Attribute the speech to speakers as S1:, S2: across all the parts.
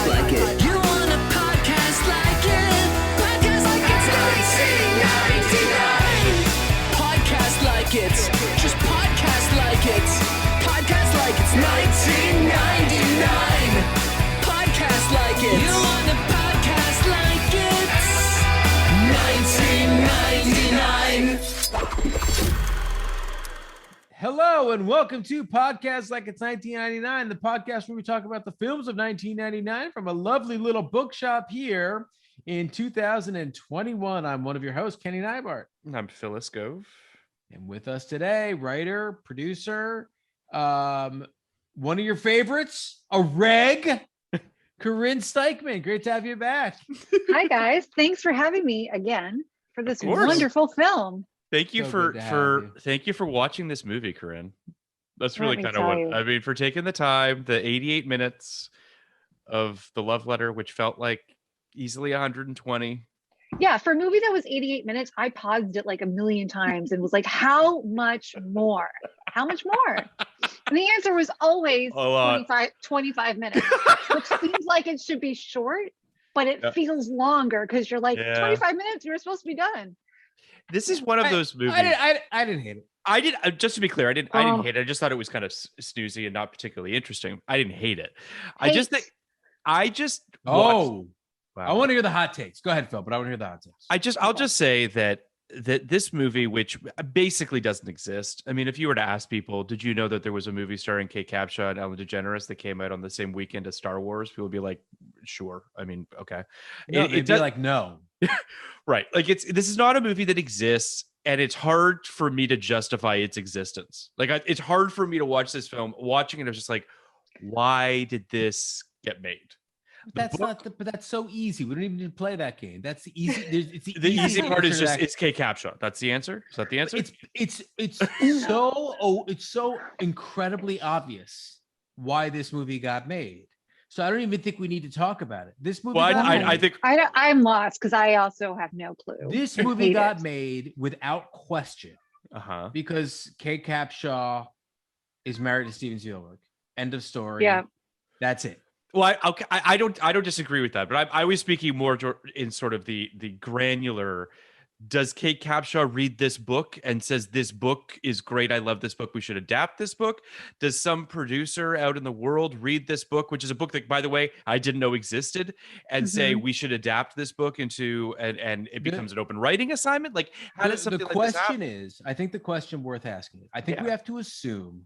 S1: like it. You want a podcast like it? Podcast like it's 1999. Podcast like it. Just podcast like it. Podcast like it's 1999. Podcast like it. You want a podcast like it's 1999.
S2: Hello and welcome to Podcast Like It's 1999, the podcast where we talk about the films of 1999 from a lovely little bookshop here in 2021. I'm one of your hosts, Kenny Neibart.
S3: I'm Phyllis Gove.
S2: And with us today, writer, producer, one of your favorites, a reg, Corinne Stikeman. Great to have you back.
S4: Hi, guys. Thanks for having me again for this wonderful film.
S3: Thank you
S2: So
S3: thank you for watching this movie, Corinne. That's really
S4: Let me
S3: kind of what
S4: tell you.
S3: I mean, for taking the time, the 88 minutes of the love letter, which felt like easily 120.
S4: Yeah, for a movie that was 88 minutes, I paused it like a million times and was like, how much more? How much more? And the answer was always 25 minutes, which seems like it should be short, but it feels longer because you're like, 25 minutes, you're supposed to be done.
S3: This is one of those movies.
S2: I didn't hate it.
S3: I did. Just to be clear, I didn't hate it. I just thought it was kind of snoozy and not particularly interesting. I didn't hate it. I just watched.
S2: Wow.
S3: Wow.
S2: I want to hear the hot takes. Go ahead, Phil, but I want to hear the hot takes.
S3: I'll just say that this movie, which basically doesn't exist. I mean, if you were to ask people, did you know that there was a movie starring Kate Capshaw and Ellen DeGeneres that came out on the same weekend as Star Wars? People would be like, sure. I mean, okay.
S2: No, they'd be like, no.
S3: Right. Like this is not a movie that exists, and it's hard for me to justify its existence. Like it's hard for me to watch this film. Watching it, I was just like, why did this get made?
S2: But that's so easy. We don't even need to play that game. That's the easy. It's
S3: the easy part is just it's Kate Capshaw. That's the answer. Is that the answer?
S2: It's so incredibly obvious why this movie got made. So I don't even think we need to talk about it. This movie.
S3: Well, I think
S4: I'm lost because I also have no clue.
S2: This movie got made without question.
S3: Because
S2: Kate Capshaw is married to Steven Spielberg. End of story.
S4: Yeah.
S2: That's it.
S3: Well, I don't disagree with that, but I was speaking more in sort of the granular. Does Kate Capshaw read this book and says this book is great? I love this book. We should adapt this book. Does some producer out in the world read this book, which is a book that, by the way, I didn't know existed, and say we should adapt this book into and it becomes an open writing assignment? Like, how does something
S2: the
S3: like
S2: question
S3: this
S2: is? I think the question worth asking. I think we have to assume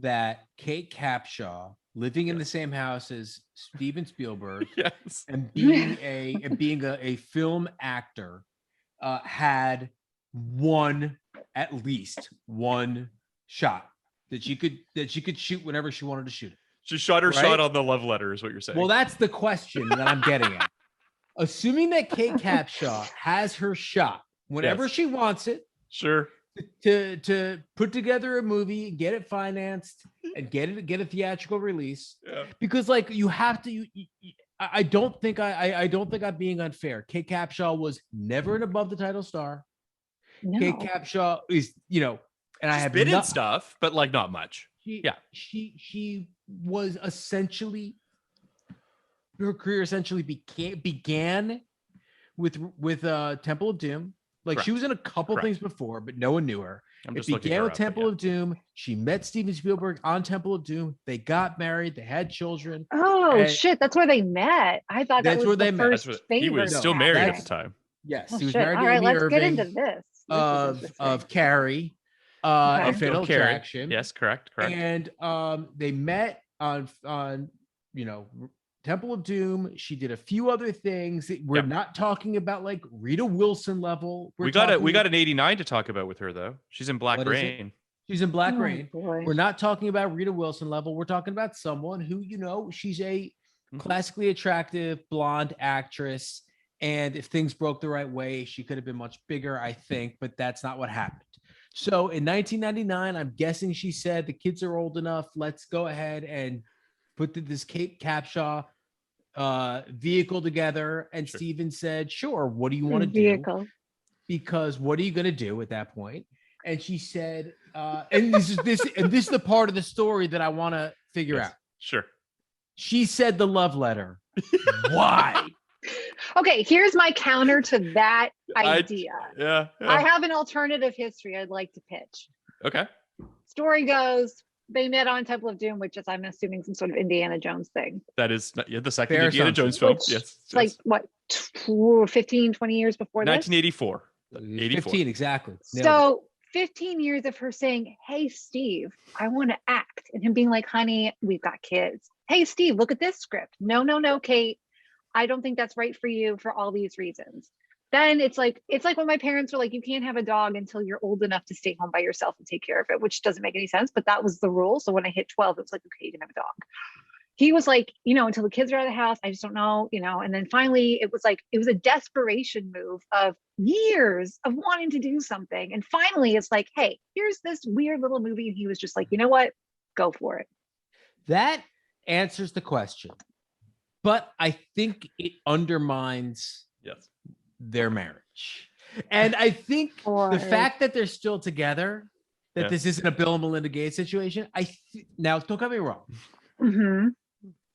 S2: that Kate Capshaw, living in the same house as Steven Spielberg, and being a film actor, had at least one shot that she could shoot whenever she wanted to shoot it.
S3: She shot her shot on the love letter, is what you're saying.
S2: Well, that's the question that I'm getting at. Assuming that Kate Capshaw has her shot whenever she wants it,
S3: sure,
S2: to put together a movie, get it financed, and get a theatrical release, because like you have to. I don't think I'm being unfair. Kate Capshaw was never an above the title star.
S4: No.
S2: Kate Capshaw is, and I have
S3: been in stuff, but like not much.
S2: She was essentially, her career essentially began with Temple of Doom. Like she was in a couple things before, but no one knew her. It began with Temple of Doom. She met Steven Spielberg on Temple of Doom. They got married. They had children.
S4: Oh shit! That's where they met. I thought that was the first favor.
S3: He was still married at the time.
S2: Yes,
S4: oh,
S2: he was
S4: shit.
S2: married
S4: All
S2: to
S4: right,
S2: Amy
S4: let's
S2: Irving
S4: get into this.
S2: of Carrie, Fatal
S3: Carrie.
S2: Attraction.
S3: Yes, correct.
S2: And they met on Temple of Doom. She did a few other things. We're not talking about like Rita Wilson level.
S3: We got an 89 to talk about with her though. She's in Black Rain.
S2: She's in Black Rain.
S4: Boy.
S2: We're not talking about Rita Wilson level. We're talking about someone who, she's a classically attractive blonde actress. And if things broke the right way, she could have been much bigger, I think, but that's not what happened. So in 1999, I'm guessing she said the kids are old enough. Let's go ahead and put this Kate Capshaw vehicle together. And Steven said, sure, what do you want to do? Because what are you going to do at that point? And she said, and this is the part of the story that I want to figure out.
S3: Sure.
S2: She said the love letter Why?
S4: Okay, here's my counter to that idea.
S3: Yeah.
S4: I have an alternative history I'd like to pitch.
S3: Okay.
S4: Story goes, they met on Temple of Doom, which is, I'm assuming, some sort of Indiana Jones thing.
S3: That is the second
S2: Fair
S3: Indiana
S2: assumption.
S3: Jones film.
S4: Which,
S3: Yes.
S4: Like, what, 15, 20 years before this?
S3: 1984.
S2: 15, exactly. Nailed it.
S4: So 15 years of her saying, hey, Steve, I want to act. And him being like, honey, we've got kids. Hey, Steve, look at this script. No, Kate. I don't think that's right for you for all these reasons. Then it's like when my parents were like, you can't have a dog until you're old enough to stay home by yourself and take care of it, which doesn't make any sense. But that was the rule. So when I hit 12, it was like, okay, you can have a dog. He was like, until the kids are out of the house, I just don't know, and then finally it was a desperation move of years of wanting to do something. And finally it's like, hey, here's this weird little movie. And he was just like, you know what? Go for it.
S2: That answers the question. But I think it undermines their marriage. And I think the fact that they're still together, that this isn't a Bill and Melinda Gates situation. Now, don't get me wrong.
S4: Mm-hmm.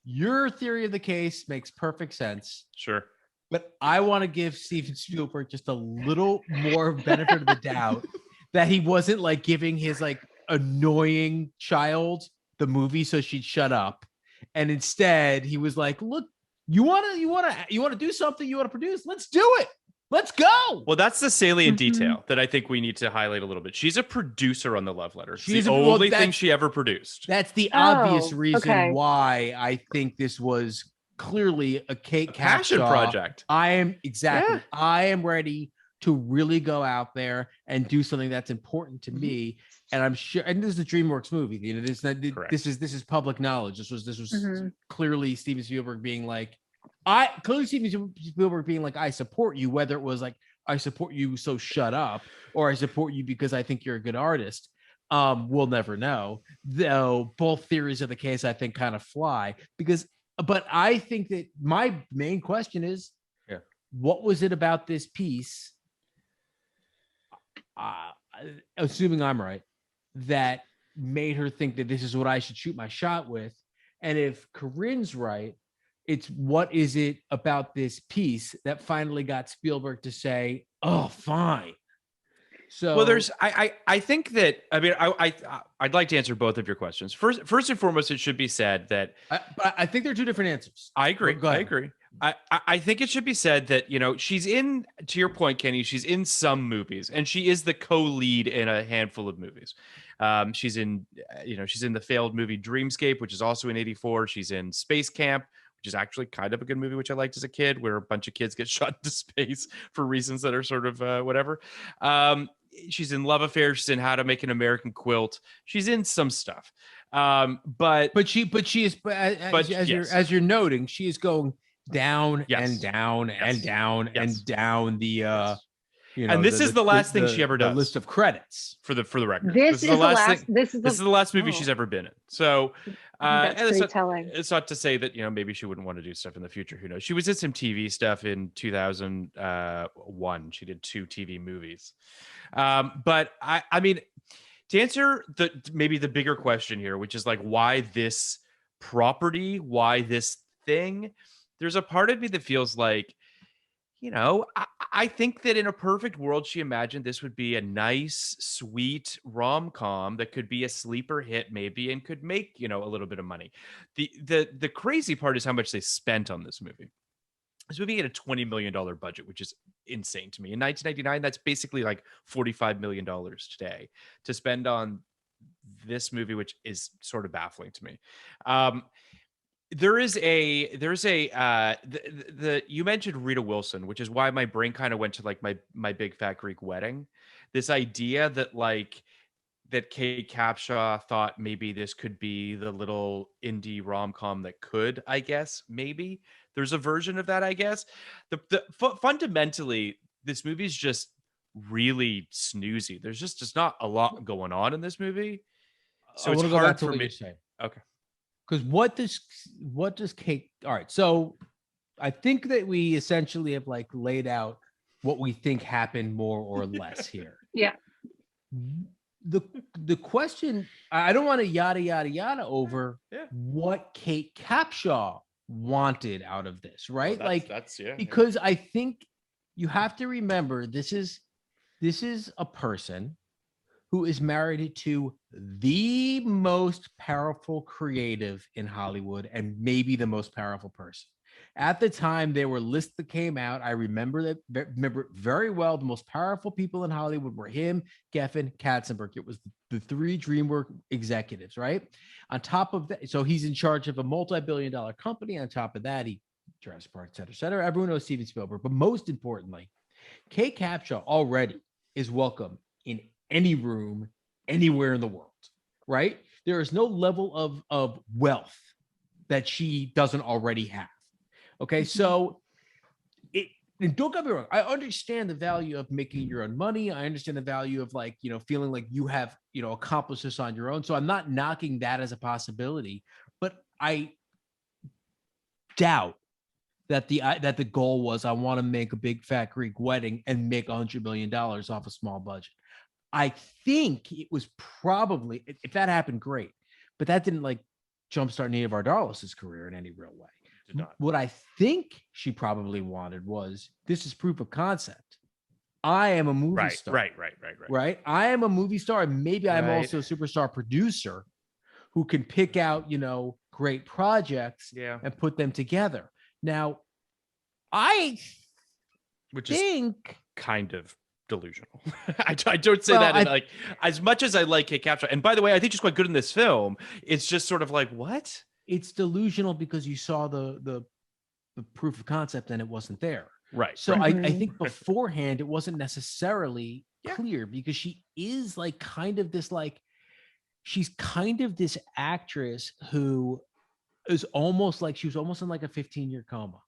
S2: Your theory of the case makes perfect sense.
S3: Sure.
S2: But I want to give Steven Spielberg just a little more benefit of the doubt that he wasn't like giving his like annoying child the movie so she'd shut up. And instead he was like, look, you want to do something, you want to produce, let's do it. Let's go.
S3: Well, that's the salient
S4: Mm-hmm.
S3: detail that I think we need to highlight a little bit. She's a producer on the love letter.
S2: She's
S3: the only thing she ever produced.
S2: That's the obvious reason
S4: okay.
S2: why I think this was clearly a Kate
S3: passion
S2: Capshaw
S3: project.
S2: I am ready to really go out there and do something that's important to me. And I'm sure, and this is a DreamWorks movie. This is public knowledge. This was clearly Steven Spielberg being like, I support you, whether it was like, I support you, so shut up, or I support you because I think you're a good artist. We'll never know. Though both theories of the case, I think, kind of fly but I think that my main question is, what was it about this piece? Assuming I'm right, that made her think that this is what I should shoot my shot with. And if Corinne's right, it's what is it about this piece that finally got Spielberg to say, oh, fine. So,
S3: well, I think that, I mean, I'd like to answer both of your questions. First and foremost, it should be said that
S2: but I think they're two different answers.
S3: I agree. I agree. I think it should be said that, she's in, to your point, Kenny, she's in some movies and she is the co-lead in a handful of movies. She's in the failed movie Dreamscape, which is also in 84. She's in Space Camp, which is actually kind of a good movie, which I liked as a kid, where a bunch of kids get shot into space for reasons that are sort of whatever. She's in Love Affair. She's in How to Make an American Quilt. She's in some stuff. But as you're noting, she is going down and down and down and down the and this is the last thing she ever does.
S2: The list of credits
S3: for the record.
S4: This is the
S3: last movie she's ever been in. So
S4: that's pretty telling.
S3: It's not to say that maybe she wouldn't want to do stuff in the future. Who knows? She was in some TV stuff in 2001. She did 2 TV movies. But I mean, to answer maybe the bigger question here, which is like, why this property? Why this thing? There's a part of me that feels like, I think that in a perfect world, she imagined this would be a nice, sweet rom-com that could be a sleeper hit maybe and could make, a little bit of money. The crazy part is how much they spent on this movie. This movie had a $20 million budget, which is insane to me. In 1999, that's basically like $45 million today to spend on this movie, which is sort of baffling to me. You mentioned Rita Wilson, which is why my brain kind of went to like my Big Fat Greek Wedding. This idea that that Kate Capshaw thought maybe this could be the little indie rom-com that could, I guess, maybe there's a version of that, I guess. Fundamentally, this movie is just really snoozy. There's just not a lot going on in this movie. So it's hard for me. Okay.
S2: Because what does Kate? All right, so I think that we essentially have like laid out what we think happened more or less here.
S4: Yeah.
S2: The question, I don't want to yada yada yada over what Kate Capshaw wanted out of this, right?
S3: That's
S2: because I think you have to remember this is a person who is married to the most powerful creative in Hollywood and maybe the most powerful person. At the time, there were lists that came out. I remember it very well. The most powerful people in Hollywood were him, Geffen, Katzenberg. It was the three DreamWorks executives, right? On top of that, so he's in charge of a multi-billion-dollar company. On top of that, he Jurassic Park, et cetera, et cetera. Everyone knows Steven Spielberg. But most importantly, Kate Capshaw already is welcome in any room, anywhere in the world, right? There is no level of wealth that she doesn't already have. Okay, so and don't get me wrong, I understand the value of making your own money. I understand the value of feeling like you have, accomplished this on your own. So I'm not knocking that as a possibility, but I doubt that the goal was I want to make a big fat Greek wedding and make $100 million off a small budget. I think it was probably, if that happened, great, but that didn't jumpstart Nina Vardalos' career in any real way.
S3: Did not.
S2: What I think she probably wanted was, this is proof of concept. I am a movie star. Right. I am a movie star. And maybe I'm also a superstar producer who can pick out, great projects and put them together. Now,
S3: Which is kind of delusional. I don't say that as much as I like Kate Capshaw. And by the way, I think she's quite good in this film. It's just sort of what?
S2: It's delusional because you saw the proof of concept and it wasn't there.
S3: Right.
S2: So I think beforehand it wasn't necessarily clear, because she is she's kind of this actress who is almost she was almost in a 15-year coma,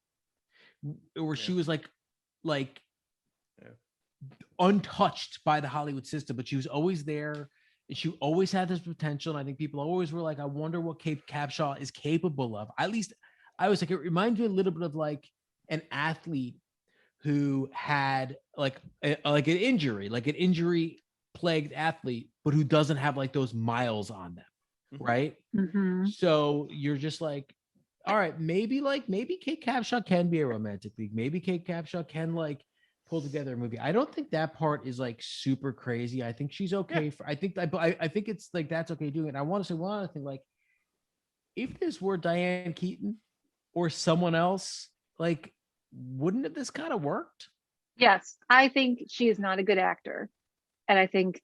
S2: where she was untouched by the Hollywood system, but she was always there. And she always had this potential. And I think people always were I wonder what Kate Capshaw is capable of. At least I was it reminds me a little bit of an athlete who had an injury plagued athlete, but who doesn't have those miles on them. Right.
S4: Mm-hmm.
S2: So you're just all right, maybe Kate Capshaw can be a romantic lead. Maybe Kate Capshaw can pull together a movie. I don't think that part is super crazy. I think she's okay I think it's that's okay doing it. And I want to say one other thing, if this were Diane Keaton or someone else, wouldn't have this kind of worked?
S4: Yes, I think she is not a good actor, and I think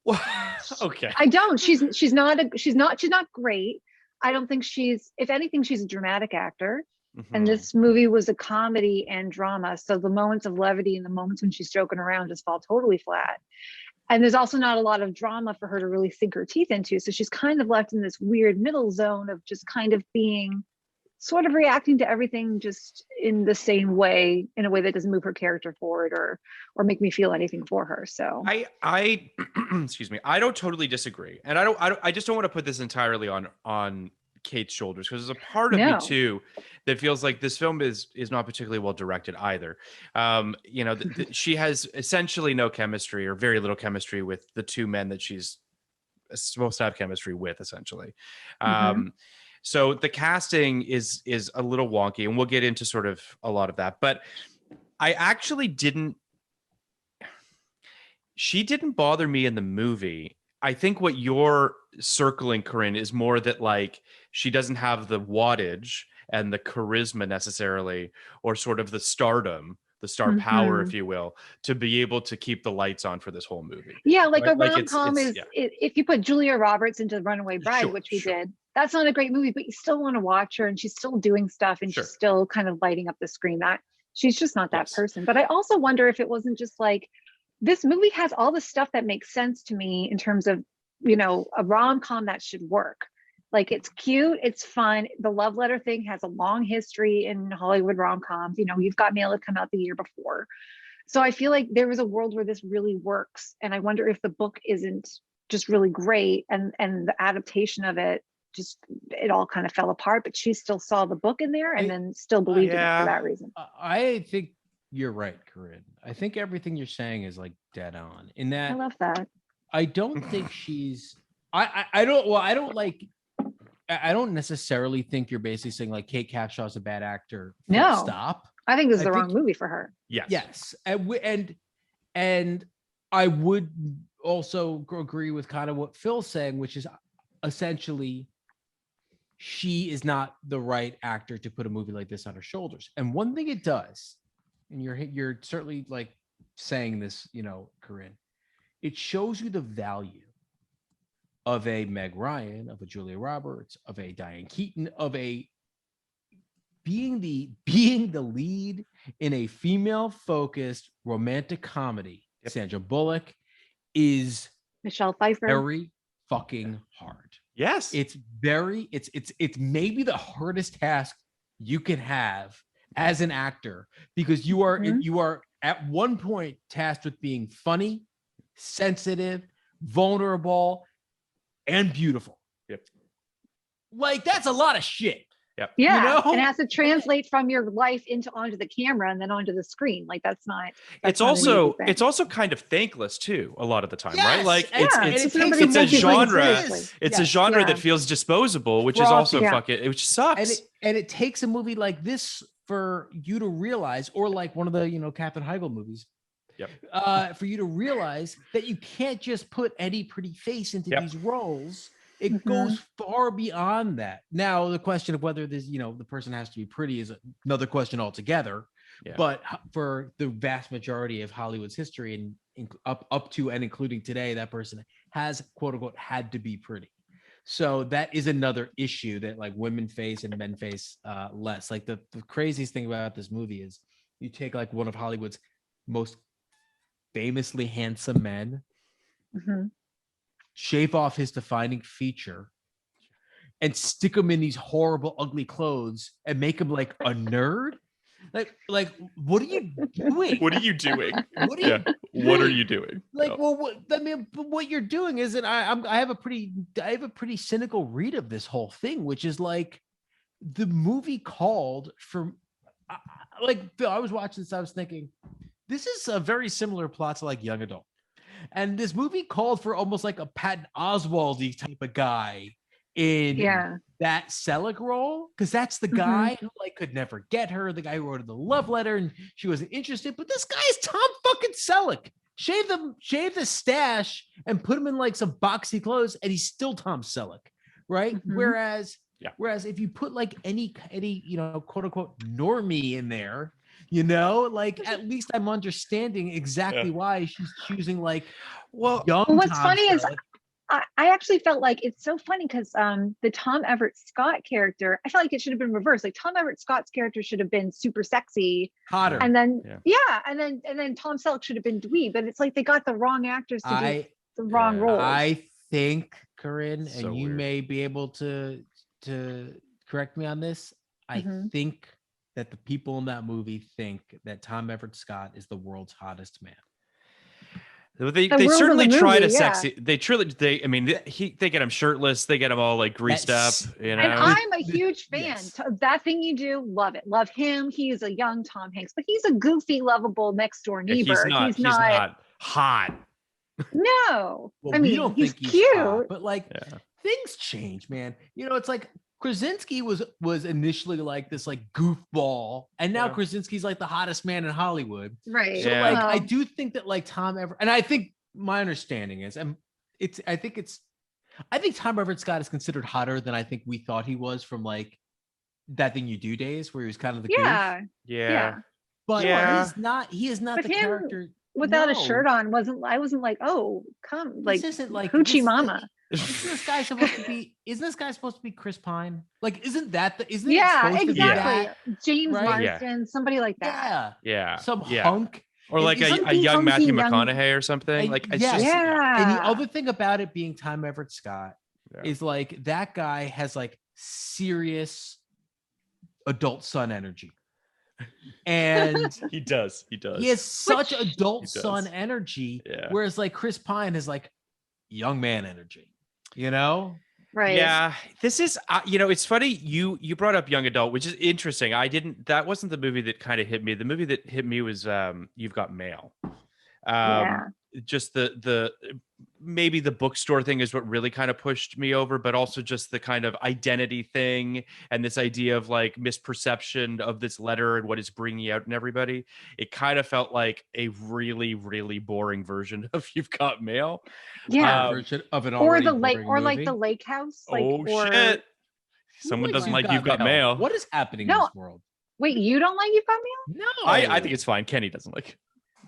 S3: okay.
S4: I don't. She's not great. I don't think if anything, she's a dramatic actor. Mm-hmm. And this movie was a comedy and drama. So the moments of levity and the moments when she's joking around just fall totally flat. And there's also not a lot of drama for her to really sink her teeth into. So she's kind of left in this weird middle zone of just kind of being sort of reacting to everything just in the same way, in a way that doesn't move her character forward or make me feel anything for her. So
S3: I excuse me, I don't totally disagree. And I just don't want to put this entirely on Kate's shoulders, because there's a part of me too that feels like this film is not particularly well directed either. She has essentially no chemistry or very little chemistry with the two men that she's supposed to have chemistry with, essentially. Mm-hmm. So the casting is a little wonky, and we'll get into sort of a lot of that. But I actually she didn't bother me in the movie. I think what you're circling, Corinne, is more that she doesn't have the wattage and the charisma necessarily, or sort of the stardom, the star mm-hmm. power, if you will, to be able to keep the lights on for this whole movie.
S4: Yeah, a rom-com is, if you put Julia Roberts into Runaway Bride, which we did, that's not a great movie, but you still want to watch her, and she's still doing stuff, and she's still kind of lighting up the screen. That she's just not that person. But I also wonder if it wasn't just this movie has all the stuff that makes sense to me in terms of, a rom-com that should work. It's cute, it's fun. The love letter thing has a long history in Hollywood rom-coms. You've Got Mail had come out the year before. So I feel like there was a world where this really works. And I wonder if the book isn't just really great and the adaptation of it, it all kind of fell apart, but she still saw the book in there and then still believed in it for that reason.
S2: I think you're right, Corinne. I think everything you're saying is dead on in that.
S4: I love that.
S2: I don't think she's, I don't I don't necessarily think you're basically saying like Kate Capshaw's a bad actor.
S4: No.
S2: Stop.
S4: I think this is
S2: I
S4: the wrong
S2: think-
S4: movie for her.
S2: Yes, and I would also agree with kind of what Phil's saying, which is essentially she is not the right actor to put a movie like this on her shoulders. And one thing it does, and you're certainly like saying this, you know, Corinne, it shows you the value of a Meg Ryan, of a Julia Roberts, of a Diane Keaton, of a being the lead in a female-focused romantic comedy.
S3: Yep.
S2: Sandra Bullock is
S4: Michelle Pfeiffer.
S2: very fucking hard.
S3: Yes.
S2: It's maybe the hardest task you can have as an actor, because you are at one point tasked with being funny, sensitive, vulnerable, and beautiful.
S3: Yep.
S2: Like, that's a lot of shit.
S3: Yep.
S4: Yeah,
S2: You know?
S4: and it has to translate from your life onto the camera and then onto the screen. Like that's not.
S3: It's also kind of thankless too a lot of the time, right?
S2: Yes,
S3: Like
S2: yeah,
S3: it's
S4: nobody
S3: a
S4: takes it
S3: genre.
S4: seriously.
S3: It's
S2: Yeah.
S3: a genre
S4: Yeah.
S3: that feels disposable, which is also
S4: Yeah.
S3: fucking, which sucks.
S2: And it takes a movie like this for you to realize, or like one of the, you know, Katherine Heigl movies.
S3: Yep.
S2: For you to realize that you can't just put any pretty face into
S3: Yep.
S2: these roles. It
S4: Mhm.
S2: goes far beyond that. Now, the question of whether this, you know, the person has to be pretty is another question altogether.
S3: Yeah.
S2: But for the vast majority of Hollywood's history and up to and including today, that person has, quote unquote, had to be pretty. So that is another issue that like women face and men face less. Like the craziest thing about this movie is you take like one of Hollywood's most famously handsome men,
S4: Mhm.
S2: shave off his defining feature, and stick him in these horrible, ugly clothes and make him like a nerd. Like, what are you doing?
S3: What are you doing?
S2: What are you
S3: What are you doing?
S2: like?
S3: No.
S2: Well, what you're doing is that I have a pretty cynical read of this whole thing, which is like the movie called for. Like Phil, I was watching this, I was thinking, this is a very similar plot to like Young Adult. And this movie called for almost like a Patton Oswalt-y type of guy in that Selleck role, because that's the guy who like could never get her, the guy who wrote her the love letter and she wasn't interested. But this guy is Tom fucking Selleck. Shave the stash and put him in like some boxy clothes, and he's still Tom Selleck, right? Whereas if you put like any you know, quote unquote normie in there, you know, like at least I'm understanding exactly why she's choosing like young.
S4: What's
S2: Tom
S4: funny is
S2: Selleck.
S4: I actually felt like it's so funny because the Tom Everett Scott character, I felt like it should have been reversed. Like Tom Everett Scott's character should have been super sexy,
S2: hotter,
S4: and then and then Tom Selleck should have been dweeb. But it's like they got the wrong actors to do the wrong roles.
S2: I think, Corinne,
S3: So
S2: and you
S3: weird.
S2: may be able to correct me on this. I think that the people in that movie think that Tom Everett Scott is the world's hottest man.
S3: They
S4: world of
S3: certainly
S4: the
S3: try to
S4: movie,
S3: sexy. They I mean, they get him shirtless. They get him all like greased up. You know,
S4: And I'm a huge fan.
S2: Yes.
S4: That Thing You Do, love it. Love him. He's a young Tom Hanks, but he's a goofy, lovable next door
S3: Yeah,
S4: neighbor.
S3: he's not hot.
S4: No.
S2: Well,
S4: I mean,
S2: we don't
S4: he's
S2: think
S4: cute.
S2: hot, but like things change, man. You know, it's like Krasinski was initially like this like goofball, and now Krasinski's like the hottest man in Hollywood.
S4: Right.
S2: So
S3: Yeah.
S2: like I do think that like Tom Everett, and I think my understanding is, and I think Tom Everett Scott is considered hotter than I think we thought he was from like That Thing You Do days, where he was kind of the goof.
S3: Yeah.
S2: But
S3: Yeah.
S2: he is not
S4: But
S2: the
S4: him
S2: character
S4: without a
S2: no.
S4: shirt on I wasn't like, oh, come, like
S2: This isn't like
S4: Hoochie
S2: this-
S4: Mama.
S2: Isn't this guy supposed to be Chris Pine? Like, isn't it
S4: Yeah,
S2: supposed to be
S4: exactly.
S2: that?
S4: James
S2: Right?
S4: Marsden, somebody like that.
S2: Yeah.
S3: Yeah.
S2: Some
S3: Yeah.
S2: hunk.
S3: Or like
S2: Is-
S3: a young Matthew
S4: young-
S3: McConaughey or something. Like it's
S2: yes.
S3: just
S2: And the
S4: Yeah.
S2: other thing about it being Tom Everett Scott
S3: Yeah.
S2: is like that guy has like serious adult son energy. And
S3: he does.
S2: he has such adult
S3: he does.
S2: son energy.
S3: Yeah.
S2: Whereas like Chris Pine is like young man energy, you know?
S4: Right.
S3: Yeah, this is you know, it's funny you brought up young adult, which is interesting. That wasn't the movie that kind of hit me. The movie that hit me was You've Got Mail.
S4: Yeah.
S3: Just the maybe the bookstore thing is what really kind of pushed me over, but also just the kind of identity thing and this idea of like misperception of this letter and what it's bringing out in everybody. It kind of felt like a really, really boring version of You've Got Mail.
S4: Yeah.
S2: Version of an
S4: Or
S2: already
S4: the lake,
S2: boring
S4: or like
S2: movie.
S4: the lake house. Like,
S3: Oh
S4: or...
S3: shit!
S2: Who
S3: Someone
S2: likes
S3: doesn't like You've Got Mail.
S2: What is happening in
S4: No.
S2: this world?
S4: Wait, you don't like You've Got Mail?
S2: No,
S3: I think it's fine. Kenny doesn't like it.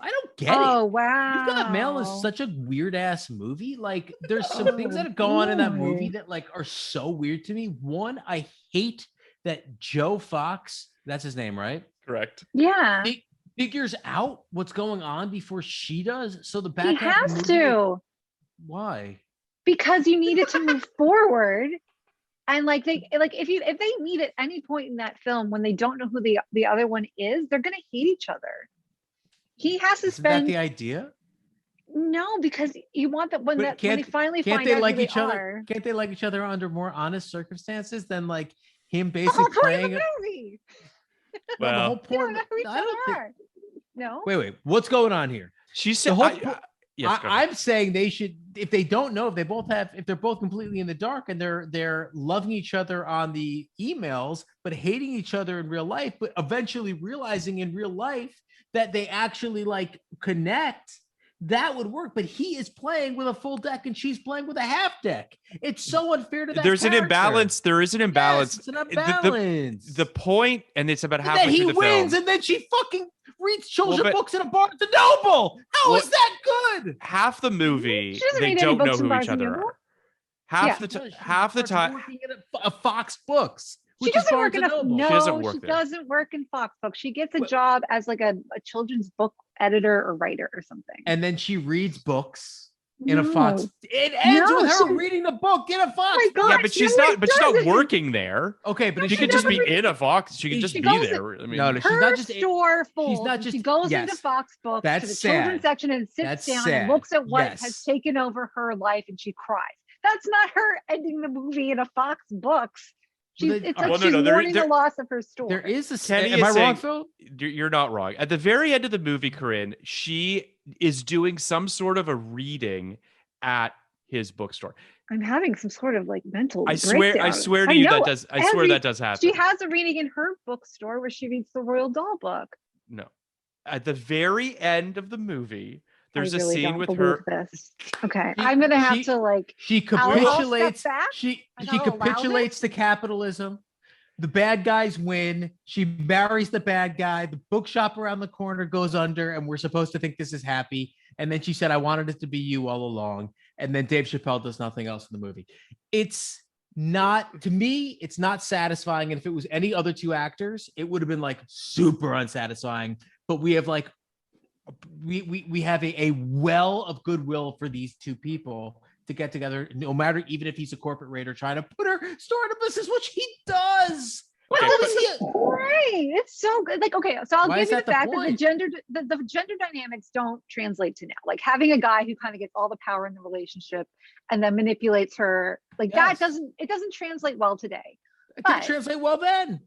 S2: I don't get
S4: Oh,
S2: it.
S4: wow.
S2: You've Got Mail is such a weird ass movie. Like, there's some things that go on in that movie that like are so weird to me. One, I hate that Joe Fox, that's his name, right?
S3: Correct.
S4: Yeah.
S2: He figures out what's going on before she does. So the back
S4: He
S2: half of
S4: has
S2: the movie,
S4: to.
S2: Why?
S4: Because you need it to move forward. And like if they meet at any point in that film when they don't know who the other one is, they're gonna hate each other. He has to
S2: Isn't that
S4: spend
S2: the idea?
S4: no, because you want that when
S2: But
S4: when they finally
S2: can't
S4: find
S2: they
S4: out
S2: like
S4: who
S2: each
S4: they
S2: other?
S4: are.
S2: Can't they like each other under more honest circumstances than like him
S4: The whole
S2: basically
S4: point
S2: praying?
S4: of the movie.
S2: No, the whole
S4: You don't
S2: point.
S4: know who each
S2: I don't
S4: other
S2: think.
S4: are. No.
S2: Wait. What's going on here?
S3: She said,
S2: whole
S3: yes, go ahead.
S2: I'm saying they should, if they don't know, if they're both completely in the dark and they're loving each other on the emails, but hating each other in real life, but eventually realizing in real life that they actually like connect, that would work. But he is playing with a full deck and she's playing with a half deck. It's so unfair to that.
S3: There's an
S2: character.
S3: imbalance. There is an imbalance.
S2: Yes, it's an imbalance.
S3: The point, and it's about
S2: And
S3: halfway
S2: then he
S3: through the
S2: wins,
S3: film.
S2: and then she fucking reads children's
S3: but-
S2: books in a Barnes and Noble. How
S3: Well,
S2: is that good?
S3: Half the movie,
S4: She doesn't
S3: they
S4: read any
S3: don't know
S4: books in
S3: who
S4: Barnes
S3: each
S4: and
S3: other
S4: Noble.
S3: are. Half
S4: Yeah.
S3: the time.
S2: Working at a Fox Books.
S4: She
S2: Which is
S4: doesn't work
S2: Barnes
S4: in
S2: and
S4: a
S2: Noble.
S4: no.
S3: She doesn't work
S4: She
S3: there.
S4: doesn't work in Fox Books. She gets a
S2: What-
S4: job as like a children's book editor or writer or something.
S2: And then she reads books in a
S4: No.
S2: Fox. It ends
S4: No,
S2: with her
S4: she-
S2: reading a book in a Fox.
S4: Oh my
S2: book.
S4: God.
S3: Yeah, but she's
S4: no,
S3: not.
S4: it
S3: But she's not
S4: doesn't.
S3: working there.
S2: Okay, but
S3: She
S2: if
S3: could just be
S4: doesn't-
S3: in a Fox. She could just
S4: she
S3: be
S4: goes
S3: there. I mean,
S2: No, she's
S4: Her
S2: not just
S4: store folds.
S2: not
S4: and
S2: just-
S4: she goes
S2: yes.
S4: into Fox Books
S2: That's
S4: to the
S2: sad.
S4: children's section and sits
S2: That's
S4: down
S2: sad.
S4: and looks at what
S2: Yes.
S4: has taken over her life and she cries. That's not her ending the movie in a Fox Books.
S2: Well,
S4: It's
S2: they-
S4: like
S3: Well, no,
S4: she's
S3: no, there-
S4: mourning
S3: there-
S4: the loss of her store.
S2: there is a.
S3: Kenny
S2: Am
S3: is
S2: I wrong,
S3: saying-
S2: Phil?
S3: you're not wrong. At the very end of the movie, Corinne, she is doing some sort of a reading at his bookstore.
S4: I'm having some sort of like mental
S3: I swear
S4: breakdown.
S3: to you
S4: know.
S3: that does. I swear
S4: Every-
S3: that does happen.
S4: She has a reading in her bookstore where she reads the Royal Doll book.
S3: No, at the very end of the movie, there's
S4: I
S3: a
S4: really
S3: scene
S4: don't
S3: with
S4: believe
S3: her.
S4: this. Okay,
S2: She-
S4: I'm gonna have
S2: she-
S4: to like.
S2: She
S4: I'll step
S2: capitulates.
S4: back.
S2: She
S4: and
S2: she
S4: I'll allow
S2: capitulates to capitalism. The bad guys win. She marries the bad guy. The bookshop around the corner goes under, and we're supposed to think this is happy. And then she said, "I wanted it to be you all along." And then Dave Chappelle does nothing else in the movie. It's not, to me, it's not satisfying. And if it was any other two actors, it would have been like super unsatisfying. But we have like we have a well of goodwill for these two people to get together, no matter, even if he's a corporate raider trying to put her start a business, which he does.
S3: Okay,
S2: How
S3: but-
S2: does he?
S4: Right, it's so good. Like, okay, so I'll
S2: Why
S4: give
S2: is
S4: you
S2: that
S4: the
S2: the
S4: fact that
S2: point?
S4: the gender dynamics don't translate to now. Like having a guy who kind of gets all the power in the relationship and then manipulates her, like
S2: Yes.
S4: that doesn't translate well today.
S2: It
S4: But-
S2: didn't translate well then.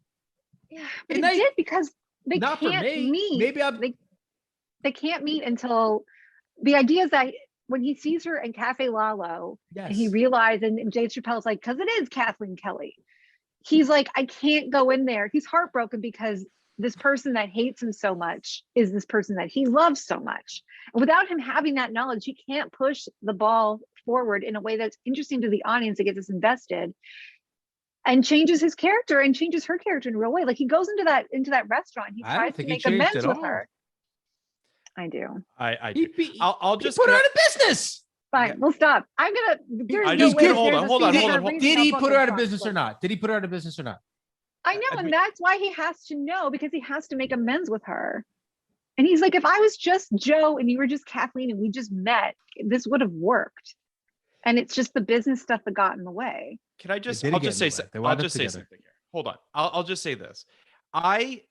S4: Yeah, but
S2: And
S4: it
S2: I-
S4: did because they
S2: Not for
S4: can't
S2: me.
S4: meet.
S2: Maybe I'm.
S4: They can't meet until the idea is that when he sees her in Cafe Lalo
S2: Yes.
S4: and he realized, and Dave Chappelle's like, because it is Kathleen Kelly. He's like, I can't go in there. He's heartbroken because this person that hates him so much is this person that he loves so much. And without him having that knowledge, he can't push the ball forward in a way that's interesting to the audience that gets us invested and changes his character and changes her character in a real way. Like he goes into that restaurant, he
S2: I don't
S4: tries to
S2: think he
S4: make
S2: changed
S4: amends
S2: at
S4: with
S2: all.
S4: her. I do.
S3: I
S2: He,
S3: do.
S2: he-
S3: I'll
S2: he
S3: just
S2: put her
S3: put
S2: out of business.
S4: Fine,
S3: Yeah.
S4: we'll stop. I'm gonna. There's
S3: I
S4: no
S3: just
S4: way
S3: did-
S4: that
S3: hold
S4: there's
S3: on,
S4: a
S3: hold on,
S4: scene
S3: hold
S4: where
S3: on, hold-
S4: reading
S2: Did
S4: a
S2: he
S4: book
S2: put
S4: in
S2: her out of
S4: Fox
S2: business or
S4: Books.
S2: not? Did he put her out of business or not?
S4: I know, and that's why he has to know because he has to make amends with her. And he's like, if I was just Joe and you were just Kathleen and we just met, this would have worked. And it's just the business stuff that got in the way.
S3: Can I just?
S2: didn't
S3: I'll
S2: get
S3: just
S2: in
S3: say.
S2: the way. They
S3: I'll
S2: wound up
S3: just say
S2: together.
S3: something here. Hold on. I'll just say this. I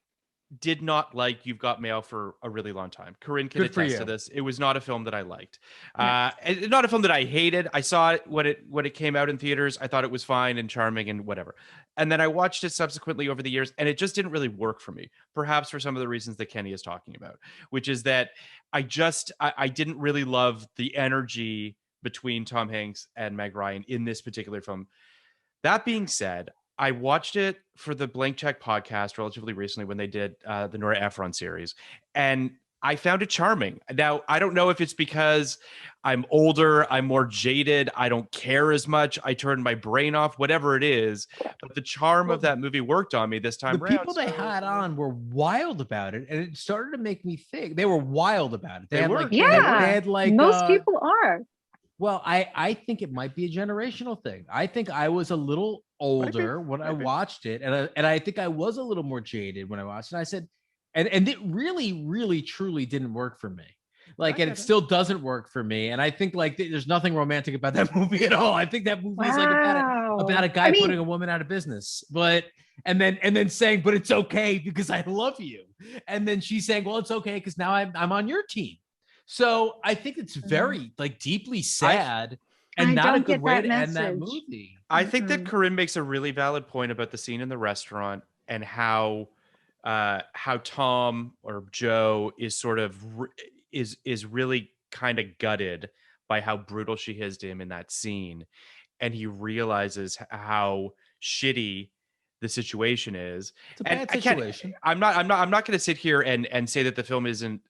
S3: did not like You've Got Mail for a really long time. Corinne can
S2: Good for
S3: attest to
S2: you.
S3: this. It was not a film that I liked.
S4: Nice.
S3: And not a film that I hated. I saw it when it came out in theaters. I thought it was fine and charming and whatever. And then I watched it subsequently over the years, and it just didn't really work for me. Perhaps for some of the reasons that Kenny is talking about, which is that I didn't really love the energy between Tom Hanks and Meg Ryan in this particular film. That being said, I watched it for the Blank Check podcast relatively recently when they did the Nora Ephron series, and I found it charming. Now, I don't know if it's because I'm older, I'm more jaded, I don't care as much, I turned my brain off, whatever it is, but the charm of that movie worked on me this time
S2: the
S3: around.
S2: People they had on were wild about it, and it started to make me think. They were wild about it. They had
S3: were.
S2: like,
S4: Yeah,
S2: they had like
S4: most people are.
S2: Well, I think it might be a generational thing. I think I was a little older when I watched it, and I think I was a little more jaded when I watched it. And I said, and it really truly didn't work for me. Like, and it still doesn't work for me. And I think like there's nothing romantic about that movie at all. I think that movie is like about a guy putting a woman out of business, and then saying, but it's okay because I love you. And then she's saying, well, it's okay because now I'm on your team. So I think it's very like deeply sad and not a good way to end that movie.
S3: I think that Corinne makes a really valid point about the scene in the restaurant and how Tom or Joe is sort of is really kind of gutted by how brutal she is to him in that scene, and he realizes how shitty the situation is.
S2: It's a bad situation.
S3: I'm not going to sit here and say that the film isn't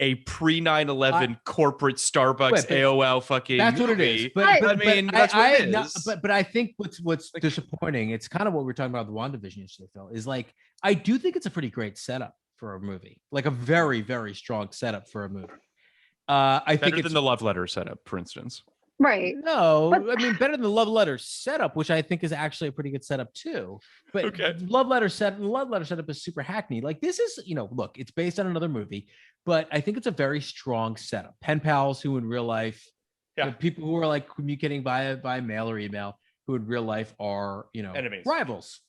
S3: a pre 9/11 corporate Starbucks AOL fucking.
S2: That's
S3: movie.
S2: what it is.
S3: But I mean, that's what it is.
S2: But I think what's disappointing. It's kind of what we were talking about the WandaVision yesterday, Phil. Is like I do think it's a pretty great setup for a movie, like a very very strong setup for a movie. I think it's
S3: better than the Love Letter setup, for instance.
S4: Right.
S2: No, I mean better than the Love Letter setup, which I think is actually a pretty good setup too. But Love Letter setup is super hackneyed. Like this is, look, it's based on another movie, but I think it's a very strong setup. Pen pals who in real life, people who are like communicating by mail or email, who in real life are,
S3: enemies,
S2: rivals,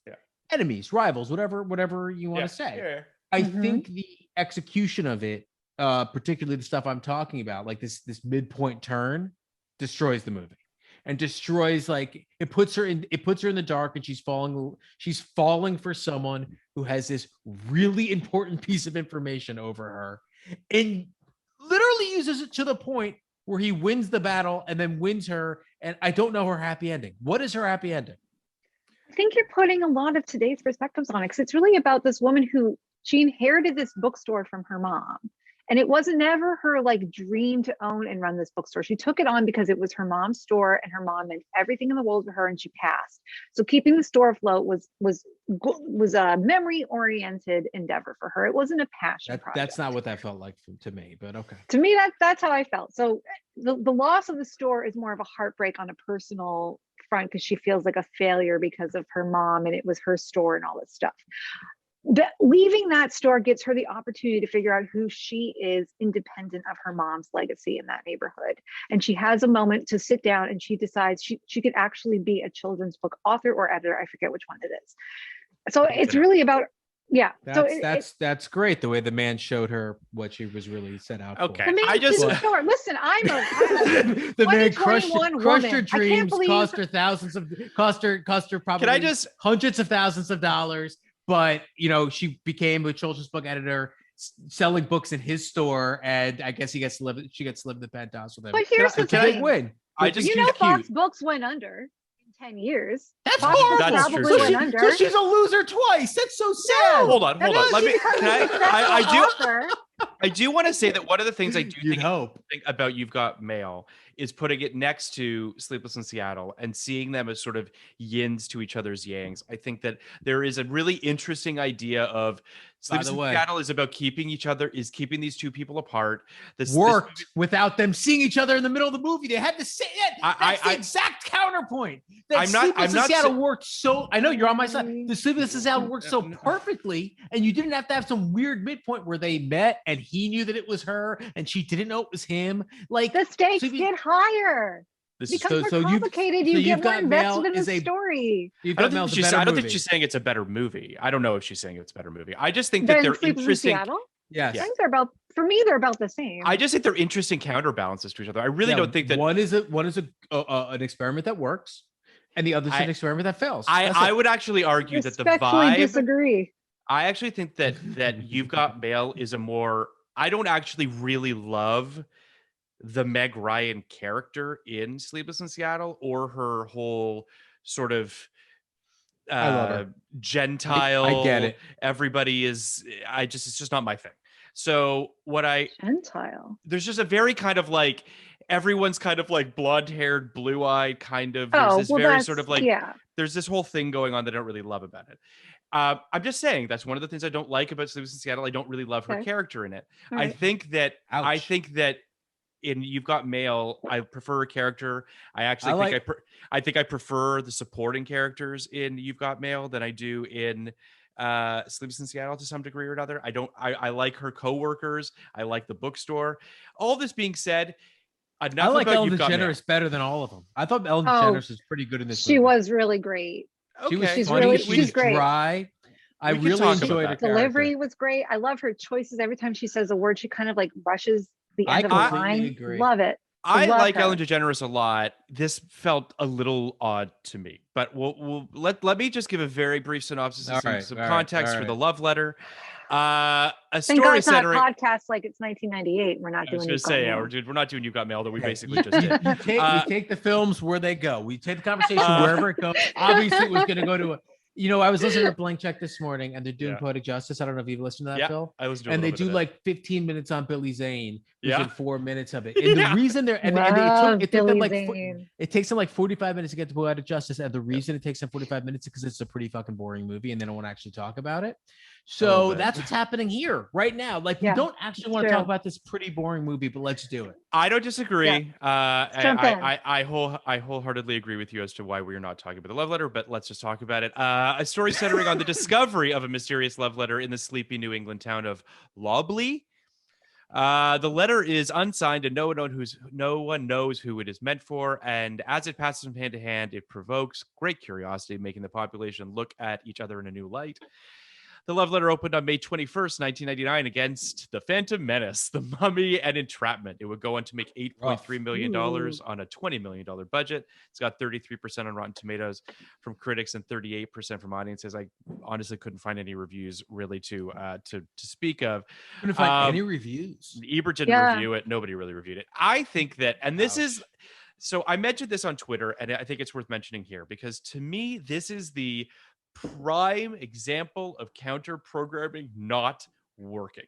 S2: enemies, rivals, whatever you want to say. Yeah. I think the execution of it, particularly the stuff I'm talking about, like this midpoint turn, destroys the movie and destroys, like it puts her in the dark, and she's falling for someone who has this really important piece of information over her, and literally uses it to the point where he wins the battle and then wins her. And I don't know her happy ending. What is her happy ending?
S4: I think you're putting a lot of today's perspectives on it, because it's really about this woman who she inherited this bookstore from her mom. And it wasn't never her like dream to own and run this bookstore. She took it on because it was her mom's store, and her mom meant everything in the world to her, and she passed. So keeping the store afloat was a memory oriented endeavor for her. It wasn't a passion project.
S2: That's not what that felt like to me, but okay.
S4: To me, that's how I felt. So the loss of the store is more of a heartbreak on a personal front, because she feels like a failure because of her mom, and it was her store and all this stuff. Leaving that store gives her the opportunity to figure out who she is, independent of her mom's legacy in that neighborhood. And she has a moment to sit down, and she decides she could actually be a children's book author or editor. I forget which one it is. So it's really about, that's
S2: great. The way the man showed her what she was really set out for.
S3: Okay.
S4: The man listen, I'm
S2: the man crushed her dreams, cost her probably hundreds of thousands of dollars. But, she became a children's book editor, selling books in his store, and I guess she gets to live in the penthouse with him.
S4: But here's the thing.
S2: It's a big win.
S4: Fox Books went under in 10 years.
S2: That's
S4: Fox
S2: horrible.
S4: Books probably went under.
S2: So she's a loser twice. That's so sad.
S3: Hold on. I do want to say that one of the things I do think about You've Got Mail is putting it next to Sleepless in Seattle and seeing them as sort of yins to each other's yangs. I think that there is a really interesting idea of Sleepless in Seattle is about keeping these two people apart. This worked
S2: without them seeing each other in the middle of the movie. They had to say that. That's the exact counterpoint. Sleepless in Seattle worked so. I know you're on my side. The Sleepless in Seattle worked so perfectly, and you didn't have to have some weird midpoint where they met and he knew that it was her and she didn't know it was him. Like
S4: the stakes get higher. Because more complicated, you get more invested in the story.
S3: I don't think she's saying it's a better movie. I don't know if she's saying it's a better movie. I just think that they're interesting.
S4: Yes. I think they're about the same.
S3: I just think they're interesting counterbalances to each other. I really don't think that
S2: one is an experiment that works, and the other is an experiment that fails.
S3: I would actually argue that the vibe.
S4: Disagree.
S3: I actually think that You've Got Mail is a more. I don't actually really love the Meg Ryan character in Sleepless in Seattle or her whole sort of
S2: I love her.
S3: Gentile.
S2: I get it.
S3: Everybody is. It's just not my thing. So
S4: Gentile.
S3: there's just a very kind of like everyone's kind of like blonde-haired, blue-eyed kind of. There's this very sort of like there's this whole thing going on that I don't really love about it. I'm just saying that's one of the things I don't like about Sleepless in Seattle. I don't really love her character in it.
S4: Right.
S3: I think that in You've Got Mail, I prefer a character. I think I prefer the supporting characters in You've Got Mail than I do in Sleepless in Seattle to some degree or another. I like her coworkers. I like the bookstore. All this being said, I like
S2: Ellen DeGeneres better than all of them. I thought Ellen DeGeneres was pretty good in this movie.
S4: She was really great.
S2: Okay.
S4: She's funny. She's great.
S2: Dry. I really enjoyed her
S4: delivery was great. I love her choices. Every time she says a word, she kind of like rushes the end of the line.
S2: Agree.
S4: Love it.
S3: I like Ellen DeGeneres a lot. This felt a little odd to me, but let me just give a very brief synopsis and some context for the love letter. A
S4: Thank
S3: story
S4: God it's not a podcast like it's 1998. We're not doing.
S3: I was going to say, we're not doing You've Got Mail that we basically just did.
S2: We take the films where they go. We take the conversation wherever it goes. Obviously, it was going to go to a. I was listening to Blank Check this morning, and they're doing Poetic Justice. I don't know if you've listened to that, Phil.
S3: I listened to it.
S2: And they do like 15 minutes on Billy Zane. Who's in 4 minutes of it. And the reason they're it takes them like 45 minutes to get to Poetic Justice, and the reason it takes them 45 minutes is because it's a pretty fucking boring movie, and they don't want to actually talk about it. So that's what's happening here right now. Like, we don't actually want to talk about this pretty boring movie, but let's do it.
S3: I don't disagree.
S4: Yeah.
S3: I wholeheartedly agree with you as to why we're not talking about the love letter, but let's just talk about it. A story centering on the discovery of a mysterious love letter in the sleepy New England town of Lobley. The letter is unsigned and no one knows who it is meant for. And as it passes from hand to hand, it provokes great curiosity, making the population look at each other in a new light. The love letter opened on May 21st, 1999 against The Phantom Menace, The Mummy, and Entrapment. It would go on to make $8.3 million on a $20 million budget. It's got 33% on Rotten Tomatoes from critics and 38% from audiences. I honestly couldn't find any reviews really to speak of.
S2: Couldn't find any reviews.
S3: Ebert didn't review it. Nobody really reviewed it. I think that, and this is, so I mentioned this on Twitter, and I think it's worth mentioning here because to me, this is the prime example of counter programming not working.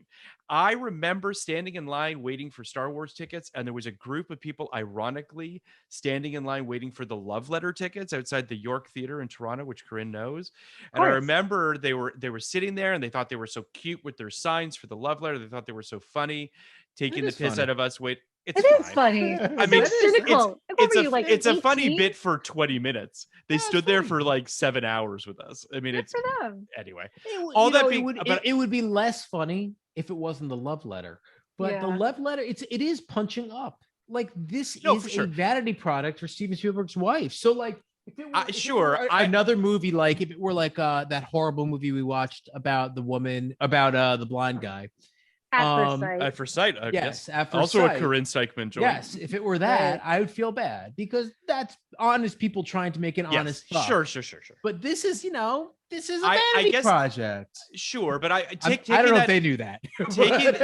S3: I remember standing in line waiting for Star Wars tickets, and there was a group of people ironically standing in line waiting for the love letter tickets outside the York Theater in Toronto, which Corinne knows. And I remember they were sitting there and they thought they were so cute with their signs for the love letter. They thought they were so funny, taking the piss out of us. It is
S4: funny.
S3: I mean, it's a funny
S4: 18?
S3: bit for 20 minutes. They stood there for like 7 hours with us. I mean, it's
S4: for them.
S3: Anyway.
S2: It would be less funny if it wasn't the love letter, but the love letter, it is punching up. Like, this is a vanity product for Steven Spielberg's wife. So like, if it were, another movie, like if it were like that horrible movie we watched about the woman, about the blind guy.
S3: At First Sight.
S2: Yes. At First
S3: also
S2: Sight.
S3: A Corinne Stikeman joint.
S2: Yes. If it were that, I would feel bad because that's honest people trying to make an honest thought.
S3: Sure.
S2: But this is, this is a vanity project.
S3: Sure, but I
S2: don't know if they knew that.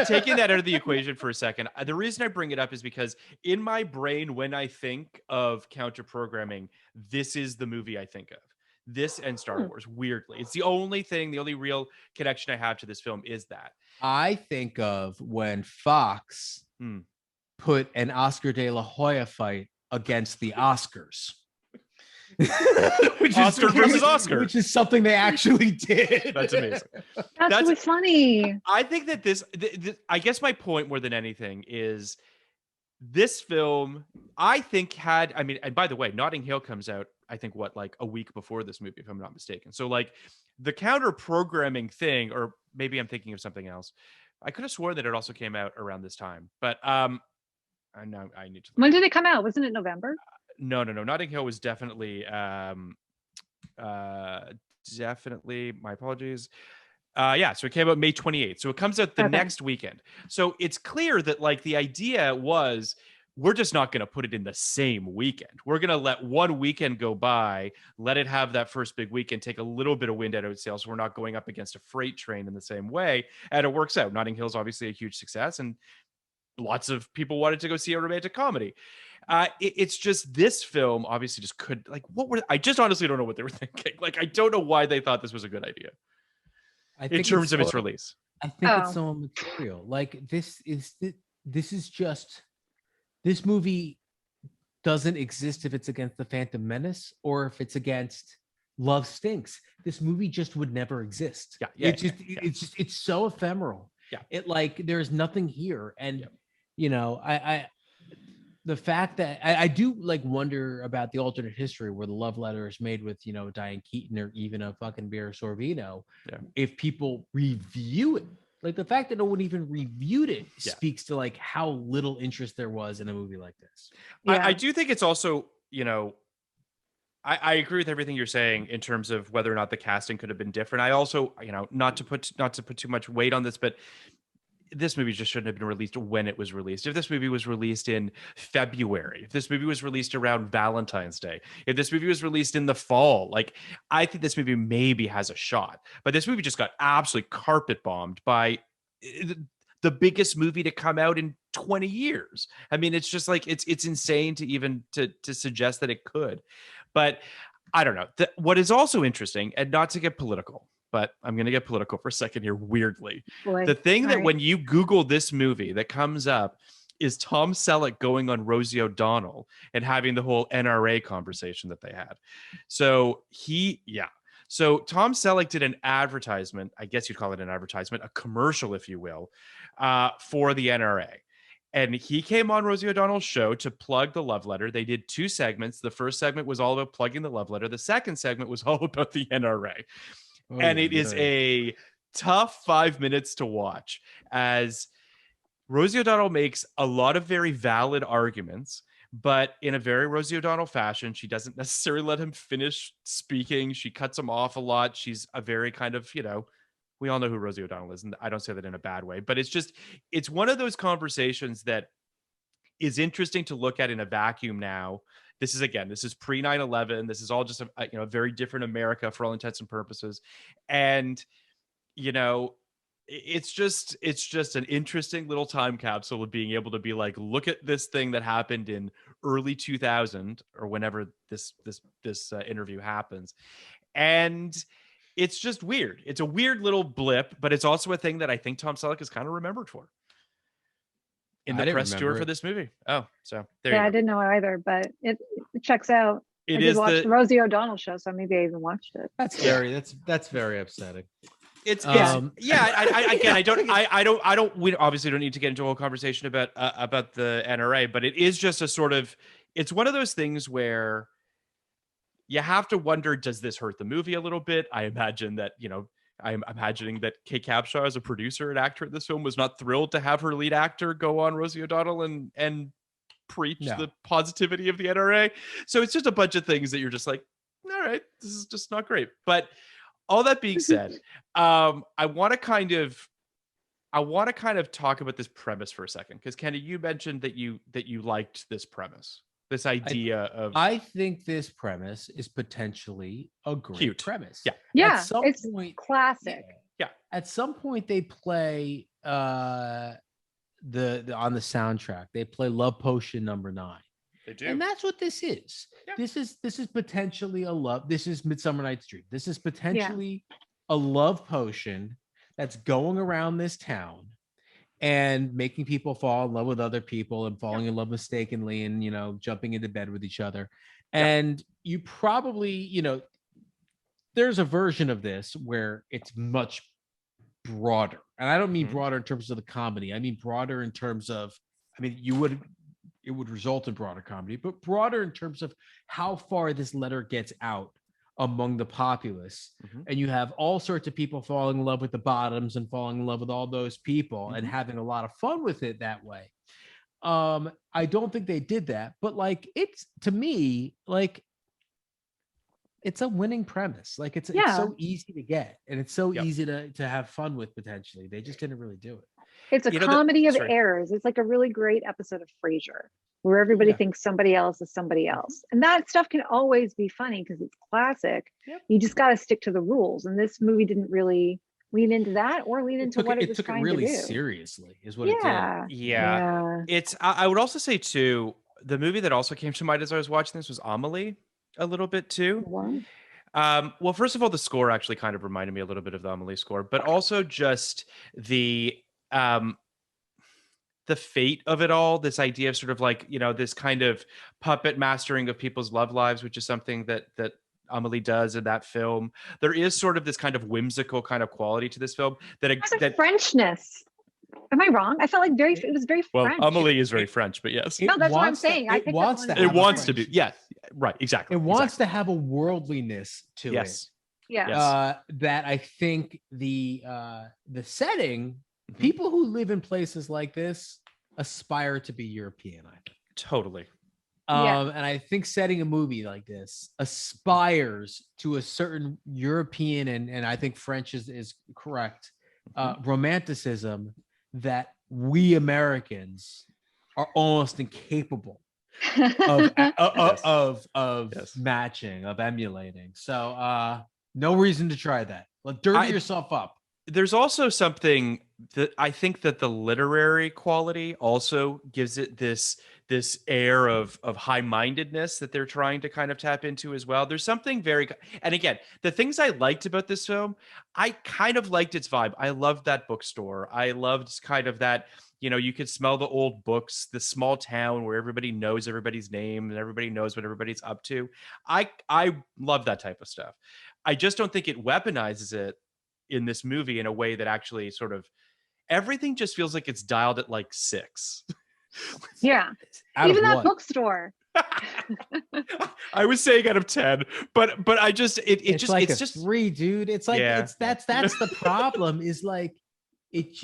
S3: taking that out of the equation for a second, the reason I bring it up is because in my brain, when I think of counter programming, this is the movie I think of. This and Star Wars, weirdly. It's the only real connection I have to this film is that.
S2: I think of when Fox put an Oscar de la Hoya fight against the Oscars.
S3: Oscar versus Oscar.
S2: Which is something they actually did.
S3: That's amazing.
S4: That's really funny.
S3: I think that this, I guess my point more than anything is this film, I think and by the way, Notting Hill comes out, I think like a week before this movie, if I'm not mistaken. So like the counter programming thing, or maybe I'm thinking of something else. I could have sworn that it also came out around this time, but I know I need to.
S4: When did it come out? Wasn't it November?
S3: No. Notting Hill was definitely, definitely. My apologies. So it came out May 28th. So it comes out the next weekend. So it's clear that like the idea was, we're just not going to put it in the same weekend. We're going to let one weekend go by, let it have that first big weekend, take a little bit of wind out of its sails. So we're not going up against a freight train in the same way. And it works out. Notting Hill is obviously a huge success. And lots of people wanted to go see a romantic comedy. It's just this film obviously just could like I just honestly don't know what they were thinking. Like I don't know why they thought this was a good idea
S2: I
S3: in
S2: think
S3: terms of its release.
S2: I think it's so immaterial. Like this is just this movie doesn't exist if it's against the Phantom Menace or if it's against Love Stinks. This movie just would never exist. It's so ephemeral.
S3: Yeah.
S2: It like there's nothing here. And you know, the fact that I do like wonder about the alternate history where the love letter is made with, you know, Diane Keaton or even a fucking Vera Sorvino.
S3: Yeah.
S2: If people review it, like the fact that no one even reviewed it speaks to like how little interest there was in a movie like this.
S4: Yeah.
S3: I do think it's also, you know, I agree with everything you're saying in terms of whether or not the casting could have been different. I also, you know, not to put too much weight on this, but this movie just shouldn't have been released when it was released. If this movie was released in February, if this movie was released around Valentine's Day, if this movie was released in the fall, like I think this movie maybe has a shot. But this movie just got absolutely carpet bombed by the biggest movie to come out in 20 years. I mean, it's just like it's insane to even to suggest that it could. But I don't know. What is also interesting, and not to get political, but I'm going to get political for a second here, weirdly. The thing that when you Google this movie that comes up is Tom Selleck going on Rosie O'Donnell and having the whole NRA conversation that they had. So So Tom Selleck did an advertisement, I guess you'd call it an advertisement, a commercial, if you will, for the NRA. And he came on Rosie O'Donnell's show to plug the love letter. They did 2 segments. The first segment was all about plugging the love letter. The second segment was all about the NRA. And it is a tough 5 minutes to watch as Rosie O'Donnell makes a lot of very valid arguments, but in a very Rosie O'Donnell fashion. She doesn't necessarily let him finish speaking. She cuts him off a lot. She's a very kind of, you know, we all know who Rosie O'Donnell is, and I don't say that in a bad way, but it's one of those conversations that is interesting to look at in a vacuum now. This is pre 9/11. This is all just a very different America for all intents and purposes. And, you know, it's just an interesting little time capsule of being able to be like, look at this thing that happened in early 2000 or whenever this interview happens. And it's just weird. It's a weird little blip, but it's also a thing that I think Tom Selleck is kind of remembered for in the press tour for this movie. Oh, so there you go.
S4: I didn't know either, but it checks out. I did watch the Rosie O'Donnell show, so maybe I even watched it.
S2: That's very upsetting.
S3: We obviously don't need to get into a whole conversation about the NRA, but it is just a sort of, it's one of those things where you have to wonder, does this hurt the movie a little bit? I imagine that, you know, I'm imagining that Kate Capshaw as a producer and actor in this film was not thrilled to have her lead actor go on Rosie O'Donnell and preach the positivity of the NRA. So it's just a bunch of things that you're just like, all right, this is just not great. But all that being said, I want to kind of talk about this premise for a second, because Kenny, you mentioned that you liked this premise, this idea of.
S2: I think this premise is potentially a great premise.
S4: Yeah,
S2: at some
S4: it's
S2: point,
S4: classic.
S3: Yeah.
S2: At some point, they play the on the soundtrack. They play Love Potion number 9.
S3: They do.
S2: And that's what this is. Yeah. This is potentially a love. This is Midsummer Night's Dream. This is potentially a love potion that's going around this town and making people fall in love with other people and falling in love mistakenly and, you know, jumping into bed with each other. And you probably, you know, there's a version of this where it's much broader. And I don't mean broader in terms of the comedy. I mean broader in terms of, it would result in broader comedy, but broader in terms of how far this letter gets out among the populace. And you have all sorts of people falling in love with the Bottoms and falling in love with all those people and having a lot of fun with it that way. I don't think they did that, but like, it's, to me, like, it's a winning premise. Like it's so easy to get, and it's so easy to have fun with potentially. They just didn't really do it.
S4: It's a comedy of errors. It's like a really great episode of Frasier where everybody thinks somebody else is somebody else. And that stuff can always be funny because it's classic. You just got to stick to the rules. And this movie didn't really lean into that or lean into what it was
S2: took it
S4: trying
S2: really
S4: to do.
S2: seriously is what it did.
S4: Yeah.
S3: Yeah. It's I would also say too, the movie that also came to mind as I was watching this was Amelie a little bit too.
S4: What?
S3: Well, first of all, the score actually kind of reminded me a little bit of the Amelie score, but also just the fate of it all, this idea of sort of like, this kind of puppet mastering of people's love lives, which is something that Amelie does in that film. There is sort of this kind of whimsical kind of quality to this film
S4: There's a Frenchness. Am I wrong? I felt like it was very
S3: well,
S4: French.
S3: Amelie is very French, but yes.
S4: No, that's what I'm saying.
S2: It wants
S3: to be. Yes, right, exactly.
S2: It wants to have a worldliness to it.
S4: Yeah.
S2: That I think the setting, people who live in places like this aspire to be European, I think.
S3: Totally.
S2: And I think setting a movie like this aspires to a certain European and I think French is correct, romanticism that we Americans are almost incapable of matching, of emulating. So no reason to try that. Dirty yourself up.
S3: There's also something that I think that the literary quality also gives it this air of high-mindedness that they're trying to kind of tap into as well. There's something and again, the things I liked about this film, I kind of liked its vibe. I loved that bookstore. I loved kind of that, you could smell the old books, the small town where everybody knows everybody's name and everybody knows what everybody's up to. I love that type of stuff. I just don't think it weaponizes it in this movie in a way that actually sort of everything just feels like it's dialed at like 6.
S4: Yeah. Even that bookstore.
S3: I was saying out of 10, but I just it's just
S2: 3, dude. It's like that's the problem is like it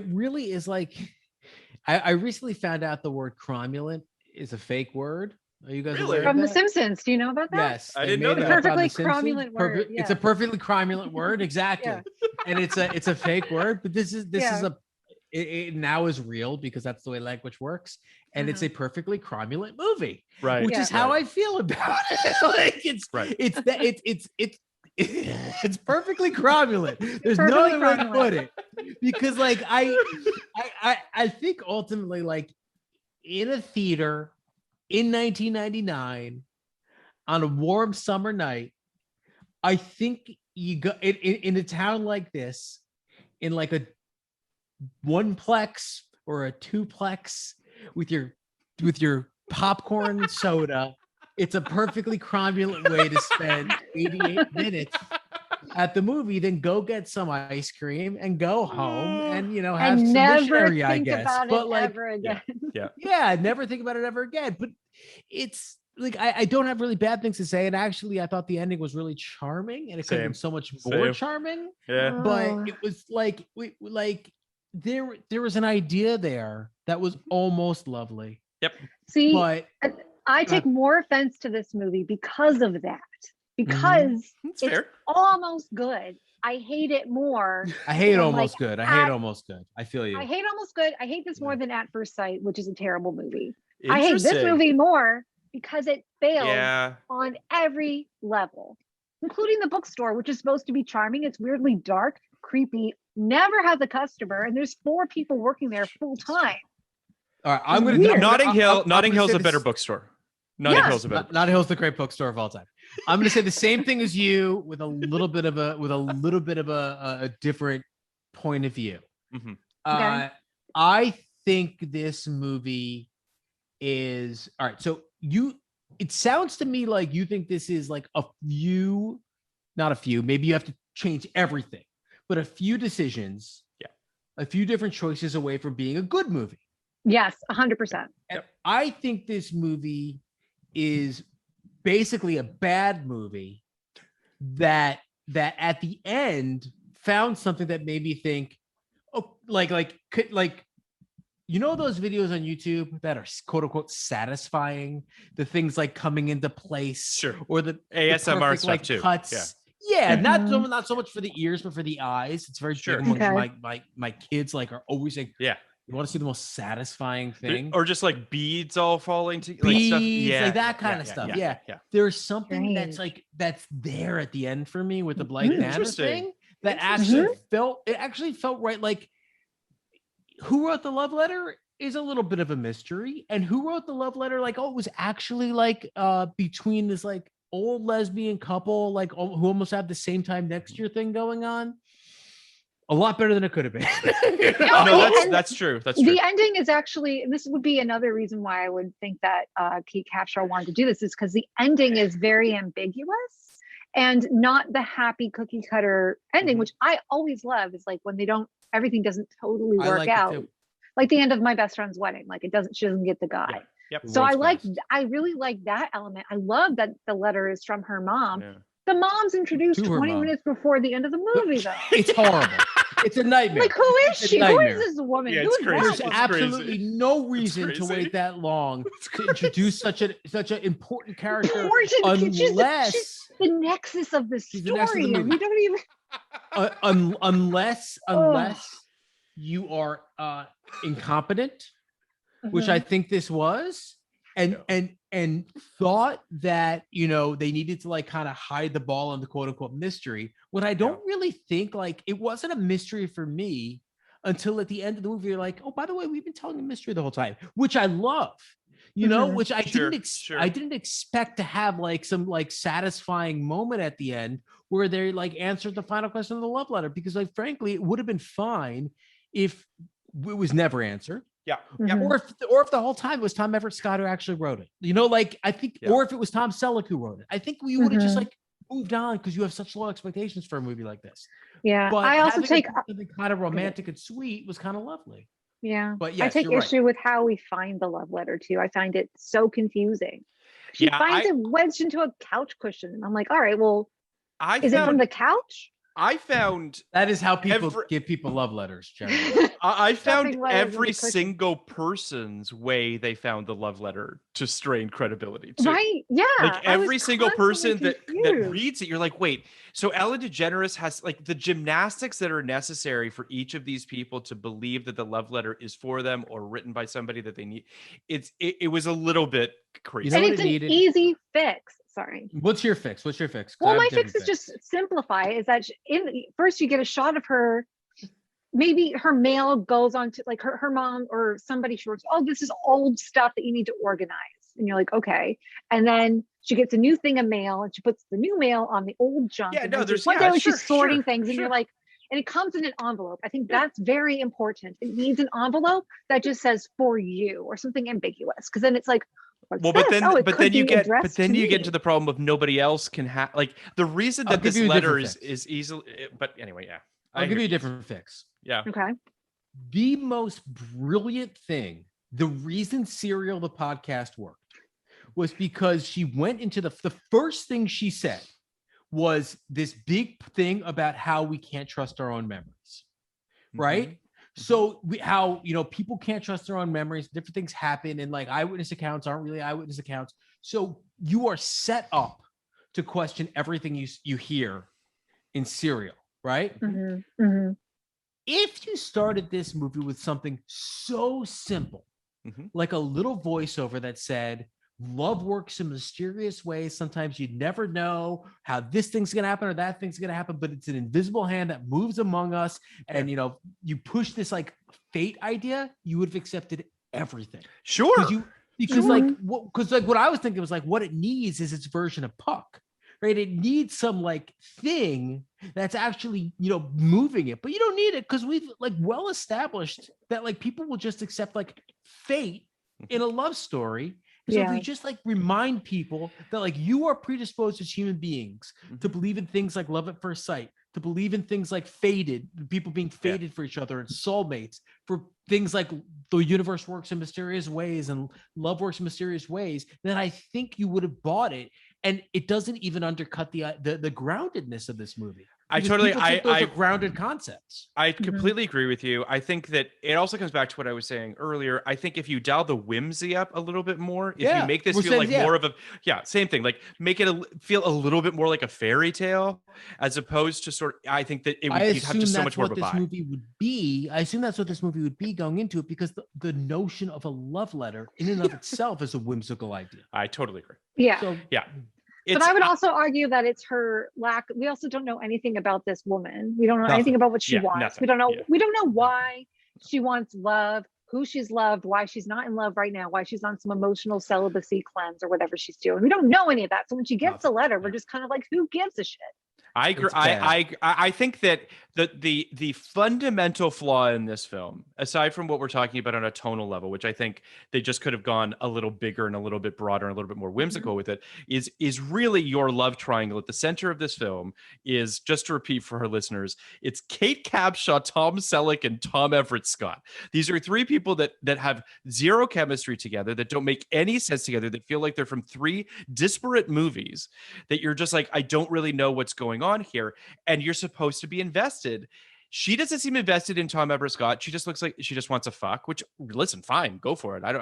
S2: really is like I recently found out the word cromulent is a fake word. Are you guys aware of
S4: from
S2: that?
S4: The Simpsons? Do you know about that?
S2: Yes,
S3: I didn't know that.
S4: Perfectly cromulent word.
S2: It's a perfectly cromulent word, exactly. And it's a fake word, but this is it now is real because that's the way language works, and it's a perfectly cromulent movie,
S3: right?
S2: Which is how I feel about it. Like it's perfectly cromulent. There's no other way to put it, because like I think ultimately, like in a theater in 1999 on a warm summer night, I think you go in a town like this, in like a 1-plex or a 2-plex with your popcorn and soda. It's a perfectly cromulent way to spend 88 minutes at the movie. Then go get some ice cream and go home and have some missionary, I guess. But like,
S4: ever again.
S2: Never think about it ever again. But it's like I don't have really bad things to say. And actually, I thought the ending was really charming, and it could have been so much more charming.
S3: Yeah,
S2: but it was like there was an idea there that was almost lovely.
S3: Yep.
S4: See,
S2: but
S4: I take more offense to this movie because of that. Because it's fair. Almost good. I hate it more.
S2: I hate almost good. I hate almost good. I feel you.
S4: I hate almost good. I hate this more than At First Sight, which is a terrible movie. I hate this movie more because it fails on every level, including the bookstore, which is supposed to be charming. It's weirdly dark, creepy, never has a customer, and there's 4 people working there full time.
S2: All right, I'm going to
S3: Notting Hill's a better bookstore. Notting Hill's
S2: the great bookstore of all time. I'm going to say the same thing as you with a little bit of a different point of view.
S3: Mm-hmm.
S2: Okay. I think this movie is all right. So it sounds to me like you think this is like not a few, maybe you have to change everything, but a few decisions, a few different choices away from being a good movie.
S4: Yes, 100%.
S2: And I think this movie is basically a bad movie that at the end found something that made me think, those videos on YouTube that are quote unquote satisfying, the things like coming into place, or the
S3: ASMR
S2: perfect,
S3: stuff too.
S2: Cuts. Not so much for the ears, but for the eyes. It's very big among my kids. Like are always saying, You want to see the most satisfying thing?
S3: Or just like beads all falling to
S2: Beads,
S3: like, stuff.
S2: like that kind of stuff. Yeah. There's something that's there at the end for me with the Blythe Manor thing that actually felt right. Like, who wrote the love letter is a little bit of a mystery, and who wrote the love letter? Like, oh, it was actually like between this like old lesbian couple, like who almost have the same time next year thing going on. A lot better than it could have been.
S3: No, that's true. That's true.
S4: The ending is actually, and this would be another reason why I would think that Kate Capshaw wanted to do this, is because the ending is very ambiguous and not the happy cookie cutter ending, which I always love. Is like when everything doesn't totally work out. Like the end of My Best Friend's Wedding, like she doesn't get the guy.
S3: Yep.
S4: So I really like that element. I love that the letter is from her mom. Yeah. The mom's introduced 20 minutes before the end of the movie, though.
S2: It's horrible. It's a nightmare.
S4: Like, who is she? Who is this woman?
S3: Yeah, it's crazy.
S2: There's absolutely no reason to wait that long to introduce such an important character, unless
S4: she's the nexus of the story. We don't even
S2: unless you are incompetent, which I think this was. And thought that, they needed to like kind of hide the ball on the quote unquote mystery, when I don't really think like it wasn't a mystery for me until at the end of the movie, you're like, oh, by the way, we've been telling a mystery the whole time, which I love, which I didn't expect to have like some like satisfying moment at the end where they like answered the final question of the love letter, because like, frankly, it would have been fine if it was never answered.
S3: Yeah.
S2: Or if the whole time it was Tom Everett Scott who actually wrote it, like I think, or if it was Tom Selleck who wrote it, I think we would have just like moved on, because you have such low expectations for a movie like this.
S4: Yeah.
S2: But
S4: I also take
S2: something kind of romantic and sweet was kind of lovely.
S4: Yeah.
S2: But yes,
S4: I take issue with how we find the love letter too. I find it so confusing. She finds it wedged into a couch cushion. And I'm like, all right, well, is it from the couch?
S3: I found
S2: that is how people give people love letters, generally.
S3: I found every single person's way they found the love letter to strain credibility too.
S4: Right? Yeah.
S3: Like every single person that reads it, you're like, wait, so Ellen DeGeneres has like the gymnastics that are necessary for each of these people to believe that the love letter is for them or written by somebody that they need. It was a little bit crazy.
S4: And it's an easy fix. Sorry.
S2: What's your fix?
S4: Well, my fix is just simplify. Is that first you get a shot of her. Maybe her mail goes on to like her mom or somebody. She works. Oh, this is old stuff that you need to organize. And you're like, okay. And then she gets a new thing of mail, and she puts the new mail on the old junk.
S3: Yeah, no, there's
S4: one day when she's sorting things, and you're like, and it comes in an envelope. I think that's very important. It needs an envelope that just says for you or something ambiguous, because then it's like.
S3: Well, but then you get into the problem of nobody else can have like the reason that this letter is easily. But anyway, yeah,
S2: I'll give you a different fix.
S3: Yeah.
S4: Okay.
S2: The most brilliant thing, the reason Serial the podcast worked, was because she went into the first thing she said was this big thing about how we can't trust our own memories, right? So how, people can't trust their own memories, different things happen, and like eyewitness accounts aren't really eyewitness accounts. So you are set up to question everything you hear in Serial, right? If you started this movie with something so simple, like a little voiceover that said, love works in mysterious ways. Sometimes you never know how this thing's going to happen or that thing's going to happen, but it's an invisible hand that moves among us. And, you push this like fate idea, you would have accepted everything.
S3: Sure.
S2: Because what I was thinking was like, what it needs is its version of Puck, right? It needs some like thing that's actually, moving it, but you don't need it because we've like well established that like people will just accept like fate in a love story. So if we just like remind people that like you are predisposed as human beings to believe in things like love at first sight, to believe in things like fated, people being fated for each other and soulmates, for things like the universe works in mysterious ways and love works in mysterious ways, then I think you would have bought it. And it doesn't even undercut the groundedness of this movie. Those are grounded concepts.
S3: I completely agree with you. I think that it also comes back to what I was saying earlier. I think if you dial the whimsy up a little bit more, if you make this feel like more of a same thing, like make it feel a little bit more like a fairy tale, as opposed to I think that it would have just so much more of a vibe.
S2: I assume that's what this movie would be going into it, because the notion of a love letter in and of itself is a whimsical idea.
S3: I totally agree.
S4: Yeah.
S2: So,
S4: but I would also argue that it's her lack. We also don't know anything about this woman. We don't know anything about what she wants.
S3: Nothing.
S4: We don't know. We don't know why she wants love, who she's loved, why she's not in love right now, why she's on some emotional celibacy cleanse or whatever she's doing. We don't know any of that. So when she gets a letter, we're just kind of like, who gives a shit?
S3: I agree. I think that the fundamental flaw in this film, aside from what we're talking about on a tonal level, which I think they just could have gone a little bigger and a little bit broader and a little bit more whimsical with it, is really your love triangle at the center of this film. Is, just to repeat for our listeners, it's Kate Capshaw, Tom Selleck, and Tom Everett Scott. These are three people that have zero chemistry together, that don't make any sense together, that feel like they're from three disparate movies, that you're just like, I don't really know what's going on here, and you're supposed to be invested. She doesn't seem invested in Tom Everett Scott. She just looks like she just wants a fuck, which, listen, fine, go for it. I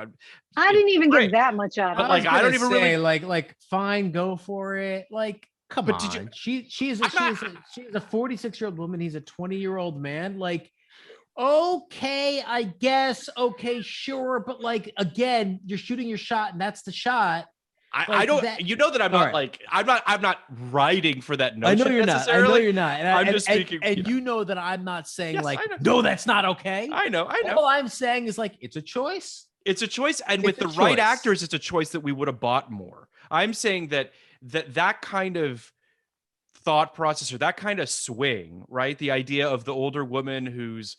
S3: didn't
S4: even get that much out of it.
S2: Like, I don't even really like fine, go for it. Like, come on. She's a 46-year-old woman. He's a 20-year-old man. Like, okay, I guess. Okay, sure. But like, again, you're shooting your shot and that's the shot.
S3: I don't. You know that I'm not like I'm not writing for that notion.
S2: I know you're not. And
S3: I'm just speaking.
S2: And you know that I'm not saying no, that's not okay.
S3: I know.
S2: All I'm saying is like, it's a choice.
S3: It's a choice, and with the right actors, it's a choice that we would have bought more. I'm saying that kind of thought process, or that kind of swing, right? The idea of the older woman who's,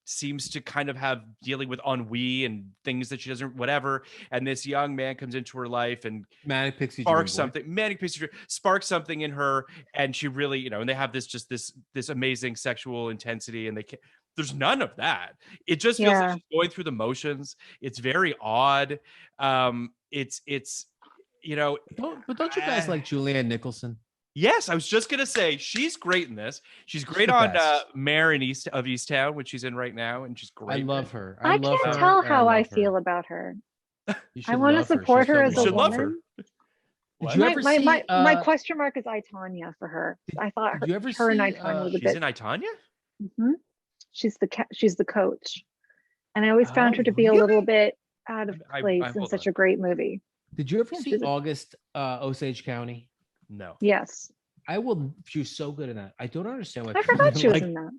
S3: seems to kind of have dealing with ennui and things that she doesn't, whatever. And this young man comes into her life and sparks something in her. And she really, and they have this amazing sexual intensity, and there's none of that. It just feels like she's going through the motions. It's very odd. But
S2: don't you guys like Julianne Nicholson?
S3: Yes, I was just gonna say she's great in this. She's great on Mare of Easttown, which she's in right now, and she's great.
S2: I love her.
S4: I can't tell how I feel about her. I want to support her as a woman.
S3: Love her.
S2: Did you ever see,
S4: my question mark is I, Tonya for her. I thought her and I, Tonya was a bit.
S3: She's in I, Tonya?
S4: Mm-hmm. She's the coach, and I always found her to be a little bit out of place in such a great movie.
S2: Did you ever see August Osage County?
S3: No.
S4: Yes.
S2: She was so good in that. I don't understand why.
S4: I forgot she was in that.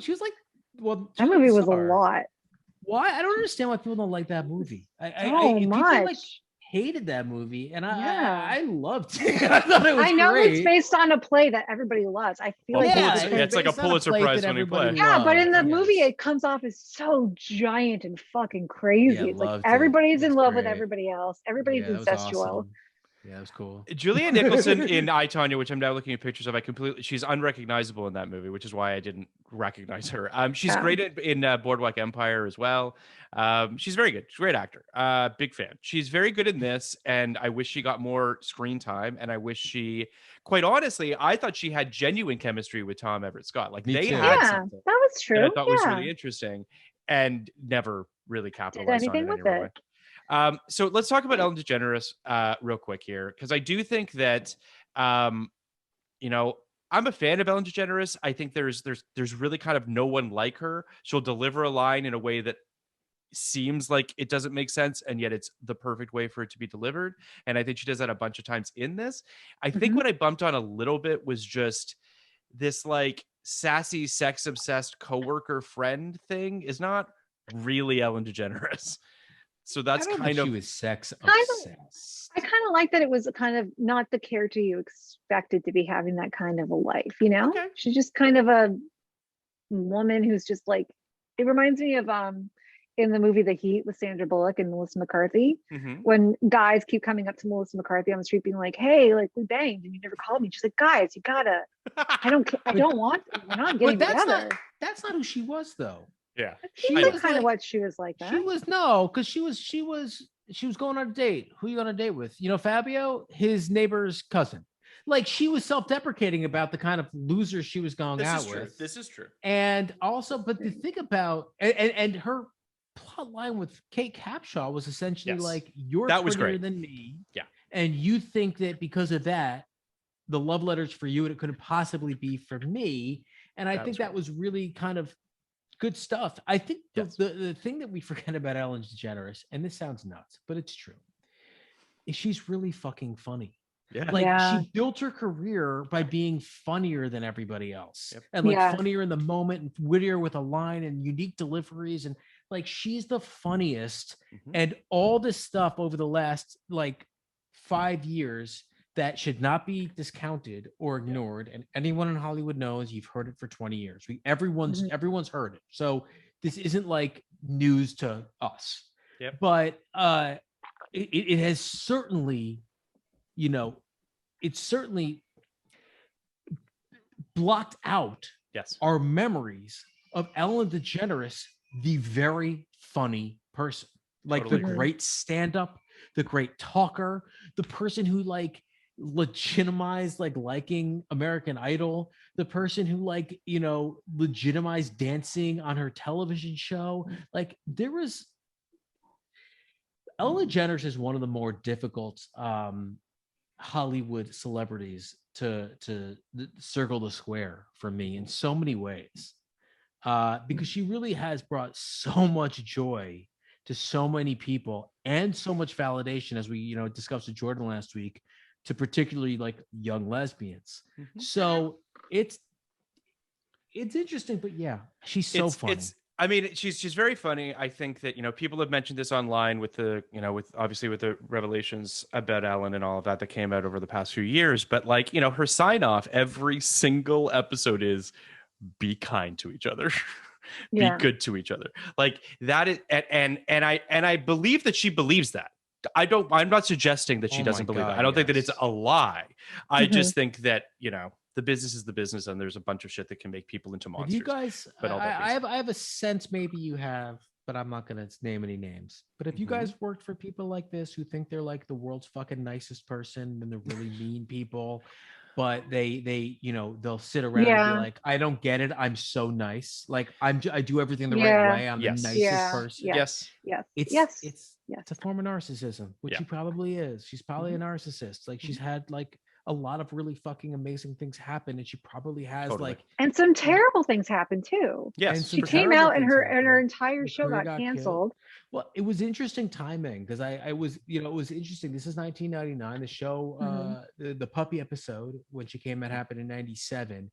S2: She was like,
S4: that movie was a lot.
S2: Why? I don't understand why people don't like that movie. People hated that movie, and I loved it. I thought it was great.
S4: It's based on a play that everybody loves. I feel
S3: it's like a Pulitzer Prize winning play.
S4: Yeah, but in the movie, it comes off as so giant and fucking crazy. It's like everybody's in love with everybody else. Everybody's incestual.
S2: Awesome. Yeah, it was cool.
S3: Julianne Nicholson in I, Tonya, which I'm now looking at pictures of, she's unrecognizable in that movie, which is why I didn't recognize her. She's great in Boardwalk Empire as well. She's very good. She's a great actor. Big fan. She's very good in this, and I wish she got more screen time, and I wish quite honestly, I thought she had genuine chemistry with Tom Everett Scott. Like, they had something.
S4: That was true.
S3: That I thought was really interesting, and never really capitalized on it in any way. So let's talk about Ellen DeGeneres real quick here, because I do think that I'm a fan of Ellen DeGeneres. I think there's really kind of no one like her. She'll deliver a line in a way that seems like it doesn't make sense, and yet it's the perfect way for it to be delivered. And I think she does that a bunch of times in this. I think what I bumped on a little bit was just this like sassy, sex obsessed coworker friend thing is not really Ellen DeGeneres. So that's kind of,
S2: she was sex obsessed.
S4: I kind of like that it was kind of not the character you expected to be having that kind of a life, Okay. She's just kind of a woman who's just like, it reminds me of in the movie The Heat with Sandra Bullock and Melissa McCarthy, when guys keep coming up to Melissa McCarthy on the street being like, hey, like, we banged and you never called me. She's like, guys, you gotta, I don't want, we're not getting together.
S2: That's not who she was though.
S3: Yeah,
S4: that's kind of what she was like. That
S2: she was because she was going on a date. Who are you on a date with? Fabio, his neighbor's cousin. like she was self-deprecating about the kind of losers she was going out with.
S3: This is true.
S2: And also, but the thing about and her plot line with Kate Capshaw was essentially like, you're prettier than me.
S3: Yeah.
S2: And you think that because of that, the love letters for you, and it couldn't possibly be for me. And I think that was really kind of good stuff. I think the thing that we forget about Ellen DeGeneres, and this sounds nuts, but it's true, is she's really fucking funny.
S3: Yeah.
S2: Like she built her career by being funnier than everybody else, and like funnier in the moment and wittier with a line and unique deliveries. And like, she's the funniest. And all this stuff over the last like 5 years that should not be discounted or ignored. And anyone in Hollywood knows, you've heard it for 20 years. Everyone's heard it. So this isn't like news to us. But it has certainly, you know, it's certainly blocked out our memories of Ellen DeGeneres, the very funny person, like the great stand-up, the great talker, the person who like legitimized like liking American Idol, the person who like, you know, legitimized dancing on her television show. Like, there was Ellen DeGeneres is one of the more difficult Hollywood celebrities to circle the square for me in so many ways, because she really has brought so much joy to so many people and so much validation, as we, you know, discussed with Jordan last week, to particularly like young lesbians. So it's interesting, but yeah, she's so funny.
S3: I mean, she's very funny. I think that, you know, people have mentioned this online with the, you know, with obviously with the revelations about Ellen and all of that came out over the past few years. But like, you know, her sign off every single episode is be kind to each other. Be good to each other. Like that is, and I believe that she believes that. I'm not suggesting that she doesn't believe it. I don't think that it's a lie. I just think that, you know, the business is the business, and there's a bunch of shit that can make people into monsters.
S2: You guys, but I have a sense maybe you have, but I'm not going to name any names. But if you guys worked for people like this who think they're like the world's fucking nicest person and they're really mean people, but they you know, they'll sit around and be like, I don't get it, I'm so nice, like I do everything the right way, I'm the nicest person. It's a form of narcissism, which she probably is. She's probably a narcissist. Like, she's had like a lot of really fucking amazing things happen, and she probably has like,
S4: and some terrible things happen too. She came out and her entire show got canceled.
S2: Well, it was interesting timing, because I was, you know, it was interesting. This is 1999. The show, the puppy episode, when she came out, happened in 97.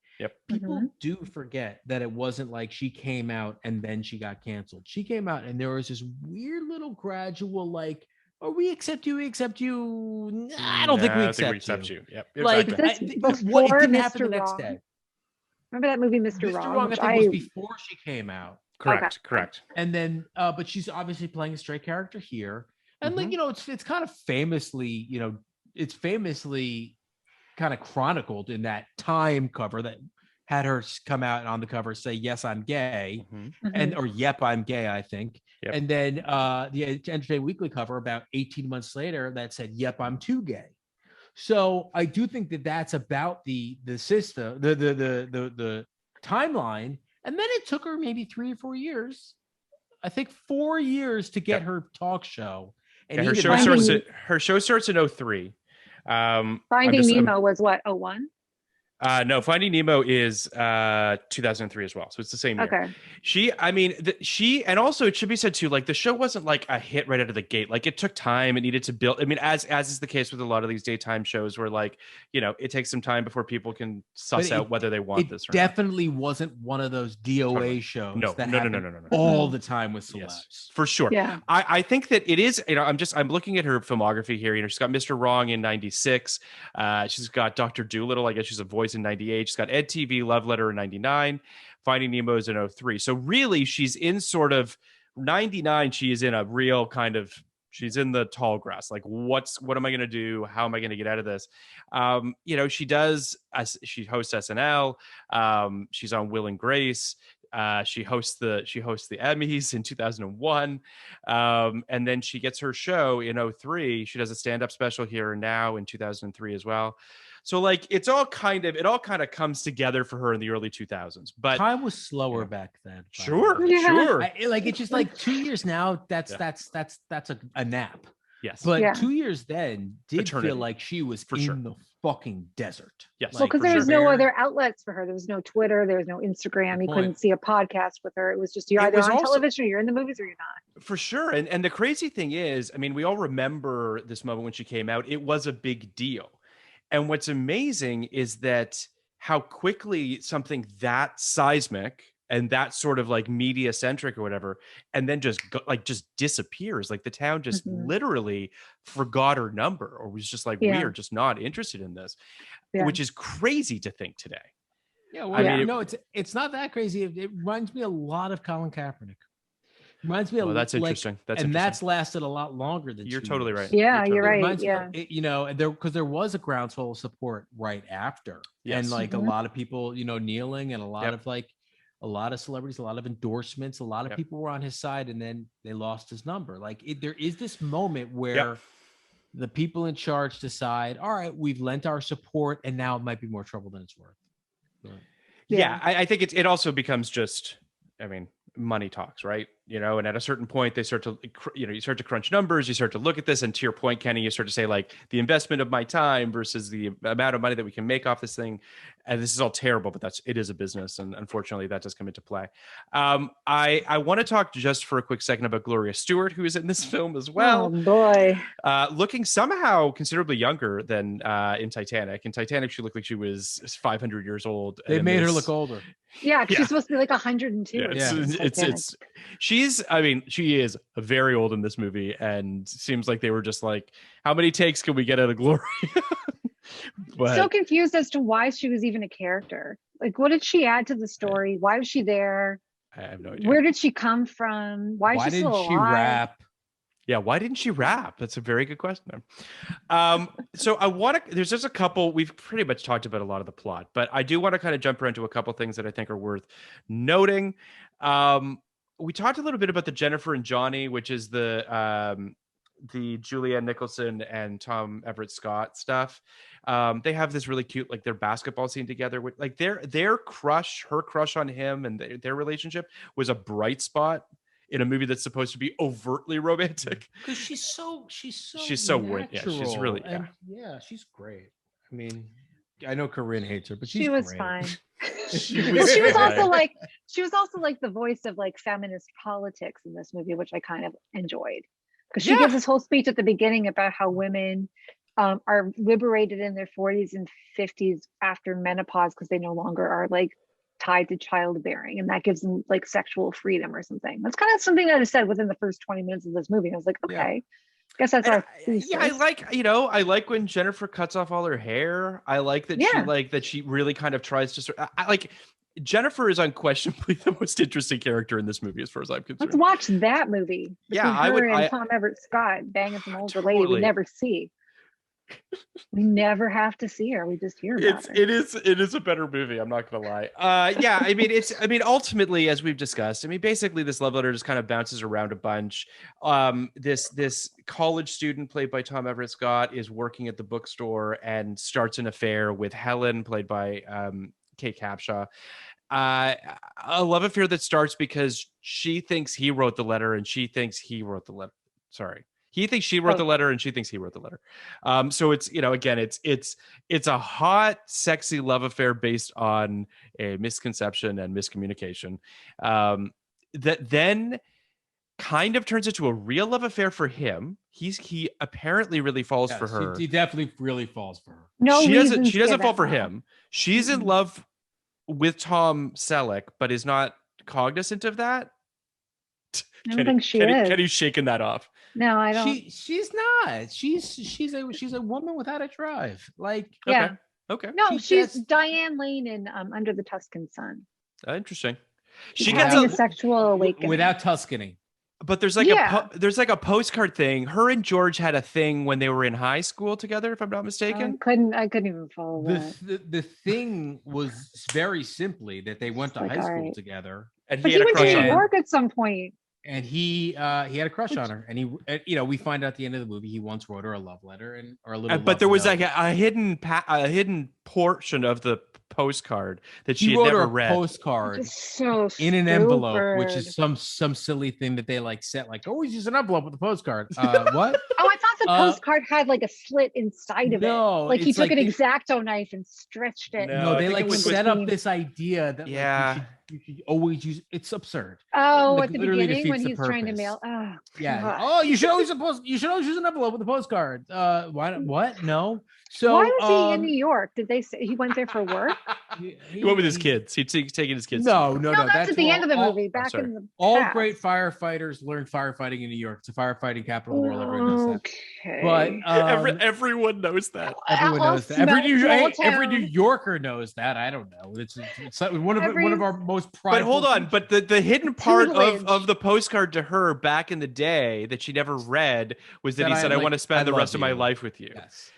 S2: People do forget that it wasn't like she came out and then she got canceled. She came out and there was this weird little gradual like, oh, we accept you. I don't think we accept you.
S3: Yep.
S2: Like, what it didn't happen the next day.
S4: Remember that movie, Mr. Wrong?
S2: I think was before she came out.
S3: Correct.
S2: And then, but she's obviously playing a straight character here, and like, you know, it's kind of famously, you know, it's famously kind of chronicled in that Time cover that had her come out and on the cover say, "Yes, I'm gay," and or "Yep, I'm gay," I think. And then the Entertainment Weekly cover about 18 months later that said, "Yep, I'm too gay." So I do think that that's about the system, the timeline. And then it took her maybe 3 or 4 years, I think 4 years, to get her talk show. And
S3: her show starts in 2003.
S4: Finding Nemo was what, 2001?
S3: No, Finding Nemo is 2003 as well, so it's the same year.
S4: Okay.
S3: And also it should be said too, like the show wasn't like a hit right out of the gate. Like it took time. It needed to build. I mean, as is the case with a lot of these daytime shows, where like, you know, it takes some time before people can suss out whether they want this or not.
S2: Definitely wasn't one of those DOA shows.
S3: No.
S2: All the time with celebs.
S3: Yes, for sure.
S4: Yeah.
S3: I think that it is. You know, I'm looking at her filmography here. You know, she's got Mr. Wrong in '96. She's got Dr. Dolittle. I guess she's a voice in '98. She's got Ed TV, Love Letter in '99, Finding Nemo is in '03. So really, she's in sort of '99. She is in a real kind of, she's in the tall grass. Like, what am I going to do? How am I going to get out of this? You know, she hosts SNL. She's on Will and Grace. She hosts the Emmys in 2001. And then she gets her show in '03. She does a stand-up special Here and Now in 2003 as well. So like it all kind of comes together for her in the early 2000s. But
S2: time was slower back then.
S3: Sure.
S2: It's just like 2 years now. That's a nap.
S3: Yes.
S2: But 2 years then did
S3: Eternity.
S2: feel like she was
S3: For
S2: in
S3: sure.
S2: the fucking desert.
S3: Yes.
S4: Well, because there was no other outlets for her. There was no Twitter. There was no Instagram. You couldn't see a podcast with her. It was just you're either on television or you're in the movies or you're not.
S3: For sure. And the crazy thing is, I mean, we all remember this moment when she came out. It was a big deal. And what's amazing is that how quickly something that seismic and that sort of like media centric or whatever, and then just disappears. Like the town just literally forgot her number or was just like, we are just not interested in this, which is crazy to think today.
S2: Yeah. Well, I mean, it's not that crazy. It reminds me a lot of Colin Kaepernick. Reminds me
S3: that's interesting.
S2: That's lasted a lot longer than
S3: you're totally right.
S4: Yeah, you're right. Yeah,
S2: because there was a groundswell of support right after, and like a lot of people, kneeling, and a lot of a lot of celebrities, a lot of endorsements, a lot of people were on his side, and then they lost his number. Like there is this moment where the people in charge decide, all right, we've lent our support, and now it might be more trouble than it's worth. But,
S3: I think it also becomes just, I mean, money talks, right? And at a certain point they start to, you start to crunch numbers, you start to look at this, and to your point, Kenny, you start to say like the investment of my time versus the amount of money that we can make off this thing. And this is all terrible, but it is a business. And unfortunately that does come into play. I want to talk just for a quick second about Gloria Stewart, who is in this film as well.
S4: Oh boy.
S3: Looking somehow considerably younger than in Titanic. In Titanic, she looked like she was 500 years old.
S2: They made her look older.
S4: Yeah, she's supposed to be like 102.
S3: She is very old in this movie, and seems like they were just like, how many takes can we get out of Gloria?
S4: So confused as to why she was even a character. Like, what did she add to the story? Why was she there?
S3: I have no idea.
S4: Where did she come from? Why is she still alive?
S2: Why didn't she rap?
S3: Yeah, why didn't she rap? That's a very good question. So I want to, there's just a couple, we've pretty much talked about a lot of the plot, but I do want to kind of jump around to a couple things that I think are worth noting. We talked a little bit about the Jennifer and Johnny, which is the Julianne Nicholson and Tom Everett Scott stuff. They have this really cute, like their basketball scene together with like her crush on him, and their relationship was a bright spot in a movie that's supposed to be overtly romantic.
S2: Because she's so
S3: natural. Yeah, she's really
S2: she's great. I mean, I know Corinne hates her, but
S4: she was great. Fine. she was also like the voice of like feminist politics in this movie, which I kind of enjoyed, because she gives this whole speech at the beginning about how women are liberated in their 40s and 50s after menopause because they no longer are like tied to childbearing, and that gives them like sexual freedom or something. That's kind of something that is said within the first 20 minutes of this movie. I was like, okay, I guess that's our
S3: I like when Jennifer cuts off all her hair. I like that she really kind of tries to I like Jennifer is unquestionably the most interesting character in this movie as far as I'm concerned.
S4: Let's watch that movie. And Tom Everett Scott banging some older lady we never see. We never have to see her. We just hear about her.
S3: It is a better movie. I'm not gonna lie. Ultimately, as we've discussed, basically this love letter just kind of bounces around a bunch. This college student played by Tom Everett Scott is working at the bookstore and starts an affair with Helen, played by Kate Capshaw. A love affair that starts because she thinks he wrote the letter and she thinks he wrote the letter. Sorry. He thinks she wrote the letter and she thinks he wrote the letter. So it's, again, it's a hot, sexy love affair based on a misconception and miscommunication that then kind of turns into a real love affair for him. He apparently really falls for her.
S2: He definitely really falls for her.
S4: No,
S3: she doesn't fall for him. She's in love with Tom Selleck, but is not cognizant of that.
S4: I don't think she is.
S3: Kenny's shaking that off.
S4: No, I don't.
S2: She's not. She's a woman without a drive. Like,
S3: okay.
S4: No, she's Diane Lane in Under the Tuscan Sun.
S3: Interesting.
S4: She gets a sexual awakening
S2: without Tuscany.
S3: But there's like a postcard thing. Her and George had a thing when they were in high school together, if I'm not mistaken.
S4: I couldn't even follow that.
S2: The thing was very simply that they went to high school together.
S3: And
S4: he had a crush on her. Work at some point.
S2: and he had a crush on her, and we find out at the end of the movie he once wrote her a love letter or a little.
S3: But there was
S2: note.
S3: like a hidden portion of the postcard that she
S2: he
S3: had
S2: wrote
S3: never
S2: her a
S3: read.
S2: postcard
S4: So
S2: in an envelope, which
S4: stupid.
S2: is some silly thing that they like set, like always use an envelope with a postcard. What?
S4: Oh, I thought the postcard had like a slit inside of it. Like he
S2: it's
S4: took
S2: like
S4: an X-Acto knife and stretched it.
S3: No,
S2: No,
S3: I
S2: they
S3: think
S2: like
S3: it was
S2: set
S4: between.
S2: up this idea that
S3: Yeah.
S2: you should always use. It's absurd.
S4: Oh,
S2: Like,
S4: at the
S2: literally
S4: beginning when
S2: defeats the
S4: he's trying to
S2: purpose.
S4: mail. Oh,
S2: Yeah.
S4: God.
S2: Oh, you should always use an envelope with a postcard. Why? What? No. So
S4: Why was he in New York? Did they say he went there for work?
S3: He went with his kids. He's taking his kids.
S2: No,
S4: No, that's at the end of the movie. Back
S3: sorry.
S4: in the
S2: All
S4: past.
S2: great firefighters learn firefighting in New York. It's a firefighting capital of the world. Everyone knows that.
S4: Okay.
S2: But
S3: Everyone knows that.
S2: everyone
S4: I'll
S2: knows that. Every
S4: smell
S2: New
S4: town.
S2: Yorker knows that. I don't know. It's one of our most prideful.
S3: But hold on. But the hidden part
S4: Privilege.
S3: of the postcard to her back in the day that she never read was that
S2: That
S3: he
S2: I
S3: said, "I
S2: like-
S3: want to
S2: I
S3: spend the
S2: love
S3: rest of my
S2: you."
S3: life with you."
S2: Yes.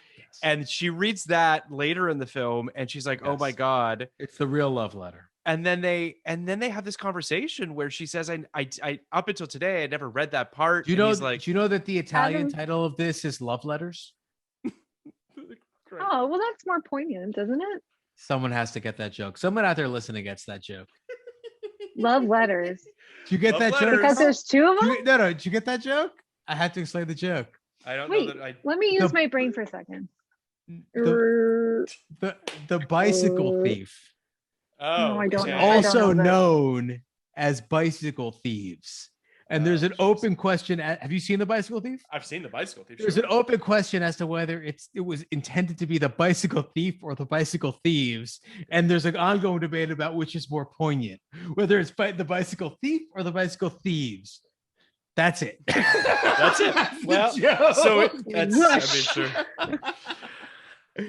S3: And she reads that later in the film, and she's like, "Oh my
S2: Yes.
S3: God!"
S2: It's the real love letter.
S3: And then they have this conversation where she says, "I up until today I never read that part."
S2: Do you
S3: And
S2: know?
S3: he's like,
S2: Do you know that the Italian
S4: Adam-
S2: title of this is Love Letters?
S4: Oh, well, that's more poignant, isn't it?
S2: Someone has to get that joke. Someone out there listening gets that joke.
S4: Love letters.
S2: Did you get
S3: Love
S2: that
S3: letters.
S2: joke?
S4: Because there's two of them?
S2: No. Did you get that joke? I had to explain the joke.
S3: I don't
S4: Wait,
S3: know that I.
S4: let me use
S2: The-
S4: my brain for a second.
S2: The bicycle thief,
S3: Oh,
S4: I don't know.
S3: yeah.
S4: I don't
S2: also
S4: know that.
S2: known as bicycle thieves. And there's an open question. Have you seen The Bicycle Thief?
S3: I've seen the bicycle thief.
S2: There's
S3: sure.
S2: an open question as to whether it was intended to be the bicycle thief or the bicycle thieves. And there's an ongoing debate about which is more poignant, whether it's the bicycle thief or the bicycle thieves. That's it.
S3: That's it.
S2: That's the
S3: Well,
S2: joke.
S3: so that's. I mean, sure.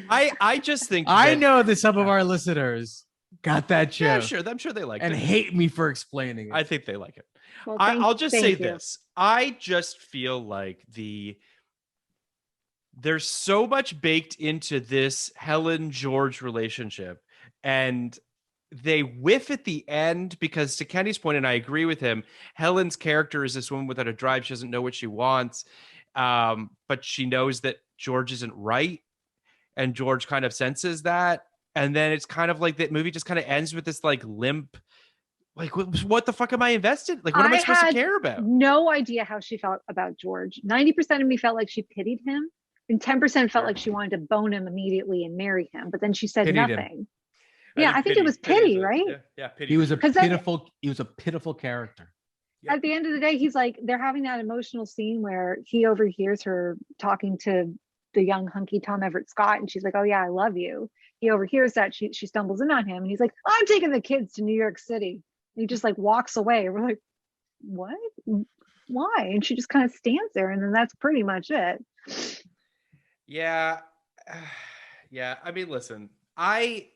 S3: I just think
S2: I
S3: that-
S2: know that some of our listeners got that joke
S3: Yeah, sure. I'm sure they like
S2: and
S3: it.
S2: hate me for explaining it.
S3: I think they like it.
S4: Well,
S3: I'll just
S4: thank
S3: say
S4: you.
S3: this. I just feel like there's so much baked into this Helen George relationship, and they whiff at the end because, to Kenny's point, and I agree with him, Helen's character is this woman without a drive. She doesn't know what she wants, but she knows that George isn't right, and George kind of senses that. And then it's kind of like that movie just kind of ends with this like limp. Like, what the fuck am I invested? Like, what am I supposed to
S4: had
S3: care about?
S4: No idea how she felt about George. 90% of me felt like she pitied him, and 10% felt like she wanted to bone him immediately and marry him. But then she said
S2: Pitied him.
S4: nothing. Yeah, I think it was pity, right?
S3: Yeah, pity.
S2: He was a
S4: 'Cause then-
S2: pitiful character.
S4: At the end of the day, he's like, they're having that emotional scene where he overhears her talking to the young hunky Tom Everett Scott, and she's like, "Oh yeah, I love you." He overhears that. She stumbles in on him, and he's like, "I'm taking the kids to New York City." And he just like walks away. And we're like, "What? Why?" And she just kind of stands there, and then that's pretty much it.
S3: Yeah. Yeah. I mean, listen, I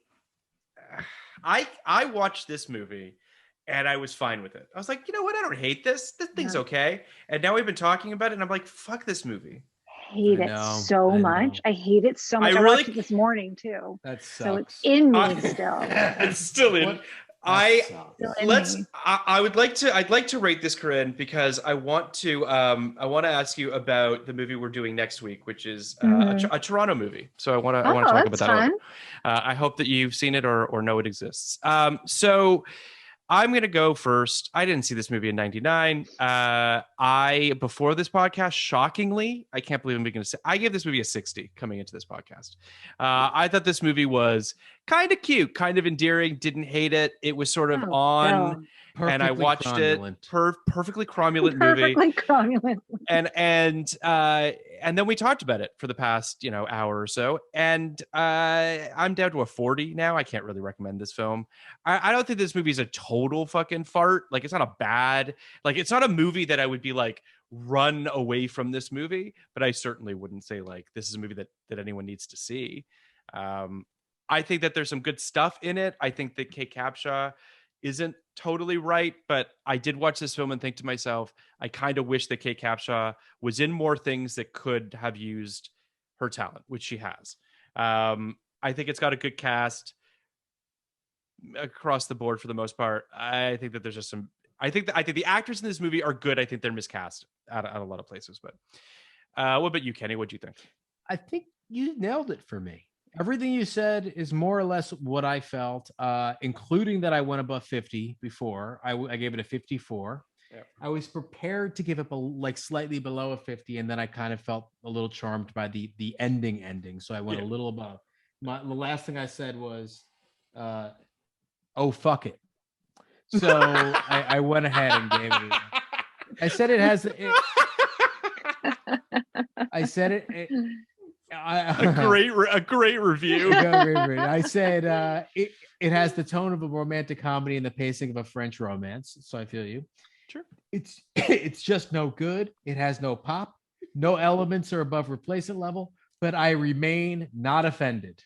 S3: watched this movie and I was fine with it. I was like, you know what? I don't hate this. This thing's
S4: Yeah.
S3: okay. And now we've been talking about it and I'm like, fuck this movie.
S4: Hate
S2: I
S4: it
S2: know,
S4: so
S2: I
S4: much.
S2: know.
S4: I hate it so much.
S3: I
S4: I
S3: really-
S4: watched it this morning too,
S2: That
S4: so it's
S2: sucks.
S4: in me
S3: I-
S4: still.
S3: It's still in.
S2: What?
S3: I
S4: Still in
S3: let's
S4: me.
S3: I'd like to rate this, Corinne, because I want to ask you about the movie we're doing next week, which is a Toronto movie. So I want to talk about
S4: that's
S3: that.
S4: fun.
S3: I hope that you've seen it or know it exists. So I'm going to go first. I didn't see this movie in 99. Before this podcast, shockingly, I can't believe I'm going to say, I gave this movie a 60 coming into this podcast. I thought this movie was kind of cute, kind of endearing, didn't hate it. It was sort of
S4: Oh,
S3: on,
S4: no.
S3: and I
S2: Perfectly
S3: watched
S2: cromulent.
S3: it. Perfectly cromulent movie.
S4: Perfectly cromulent.
S3: And then we talked about it for the past hour or so, and I'm down to a 40 now. I can't really recommend this film. I don't think this movie is a total fucking fart. Like, it's not a bad, like, it's not a movie that I would be like, run away from this movie, but I certainly wouldn't say like this is a movie that anyone needs to see. I think that there's some good stuff in it. I think that Kate Capshaw isn't totally right, but I did watch this film and think to myself, I kind of wish that Kate Capshaw was in more things that could have used her talent, which she has. I think it's got a good cast across the board for the most part. I think that there's just some, I think the actors in this movie are good. I think they're miscast at a lot of places. But what about you, Kenny? What do you think?
S2: I think you nailed it for me. Everything you said is more or less what I felt, including that I went above 50 before. I gave it a 54.
S3: Yep.
S2: I was prepared to give it like slightly below a 50, and then I kind of felt a little charmed by the ending. So I went a little above. The last thing I said was, "Oh fuck it." So I went ahead and gave it. I said it has. I said it.
S3: A great review.
S2: I said it has the tone of a romantic comedy and the pacing of a French romance. So I feel you.
S3: Sure.
S2: It's just no good. It has no pop. No elements are above replacement level. But I remain not offended.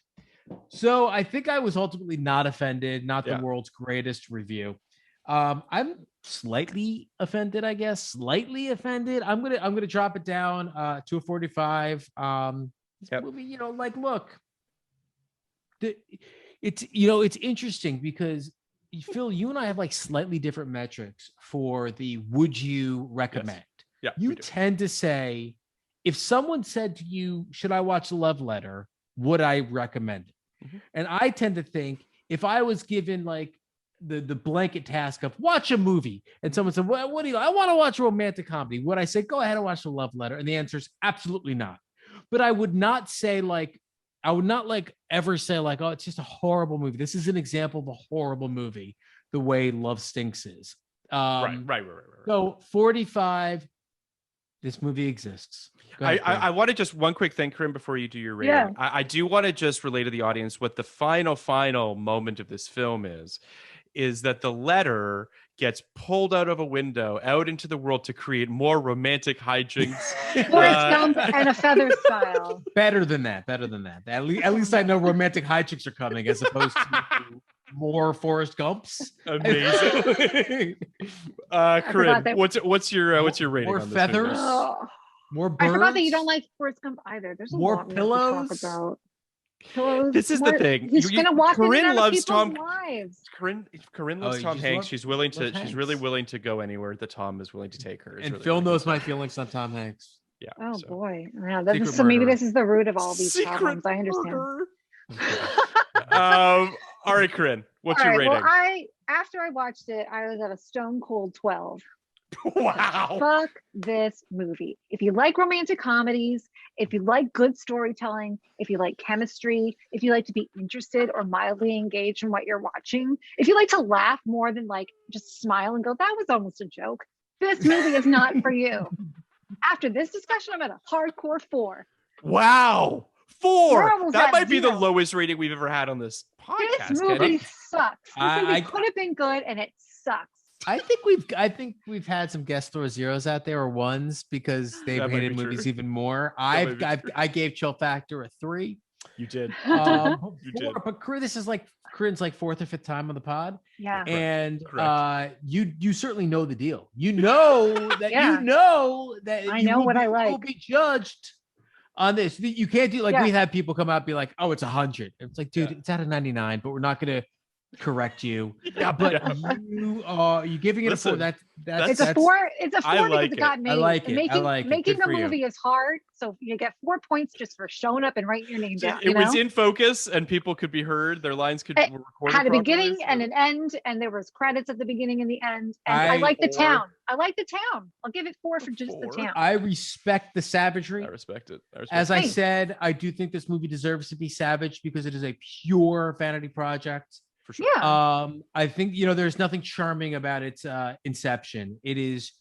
S2: So I think I was ultimately not offended. Not the world's greatest review. I'm slightly offended, I guess. Slightly offended. I'm gonna drop it down to a 45. Movie, look, it's interesting because Phil, you and I have like slightly different metrics for the would you recommend.
S3: Yes.
S2: You tend to say, if someone said to you, should I watch The Love Letter, would I recommend it? Mm-hmm. And I tend to think, if I was given like the blanket task of watch a movie and someone said, what do you, I want to watch a romantic comedy, would I say go ahead and watch The Love Letter? And the answer is absolutely not. But I would not say ever say like, oh, it's just a horrible movie. This is an example of a horrible movie, the way Love Stinks is.
S3: Right.
S2: So 45, this movie exists.
S3: I want to just one quick thing, Corinne, before you do your rating.
S4: Yeah.
S3: I do want to just relay to the audience what the final moment of this film is that the letter gets pulled out of a window out into the world to create more romantic hijinks.
S4: Forrest Gump and a feather style.
S2: Better than that. At least I know romantic hijinks are coming as opposed to more Forrest Gumps.
S3: Amazing. Corinne, what's your rating
S2: more
S3: on this
S2: feathers?
S3: movie?
S4: Oh.
S2: More birds?
S4: I forgot that you don't like Forrest Gump either. There's a
S2: more
S4: lot
S2: pillows.
S4: to talk about. Pillows.
S3: This is the thing.
S4: He's gonna walk
S3: Corinne
S4: in and out
S3: loves
S4: of people's
S3: Tom.
S4: lives.
S3: Corinne loves Tom Hanks. She's really
S2: Hanks.
S3: willing to go anywhere that Tom is willing to take her.
S2: And Phil knows my feelings on Tom Hanks.
S3: Yeah.
S4: Oh
S3: so.
S4: boy. Yeah,
S2: Secret
S4: maybe
S2: murderer.
S4: this is the root of all these
S3: Secret
S4: problems. I understand.
S3: All right, Corinne, what's your rating?
S4: Well, after I watched it, I was at a stone cold 12.
S3: Wow.
S4: Fuck this movie. If you like romantic comedies, if you like good storytelling, if you like chemistry, if you like to be interested or mildly engaged in what you're watching, if you like to laugh more than like just smile and go, that was almost a joke, this movie is not for you. After this discussion, I'm at a hardcore 4.
S3: Wow. 4. That might be the
S4: 0.
S3: lowest rating we've ever had on this podcast.
S4: This movie sucks. This movie could have been good and it sucks.
S2: I think we've had some guest star zeros out there, or ones, because they've hated movies even more. I gave Chill Factor a 3.
S3: You did.
S2: You did. But this is like Corinne's like 4th or 5th time on the pod.
S4: Yeah.
S2: And you certainly know the deal. You know that
S4: Yeah. I know what I like.
S2: Will be judged on this. You can't do we've had people come out and be like, oh, it's 100. It's like, dude, it's out of 99, but we're not gonna correct you. Yeah, but you giving it a 4.
S4: It's a 4. It's a 4 because it got made.
S2: I like it.
S4: Making a movie is hard, so you get 4 points just for showing up and writing your name down.
S3: It was in focus, and people could be heard. Their lines were recorded.
S4: Had a beginning and an end, and there was credits at the beginning and the end. And I like the town. I like the town. I'll give it 4 for just the town.
S2: I respect the savagery.
S3: I respect it.
S2: As I said, I do think this movie deserves to be savage because it is a pure vanity project.
S3: For sure.
S4: Yeah.
S2: I think there's nothing charming about its inception. It is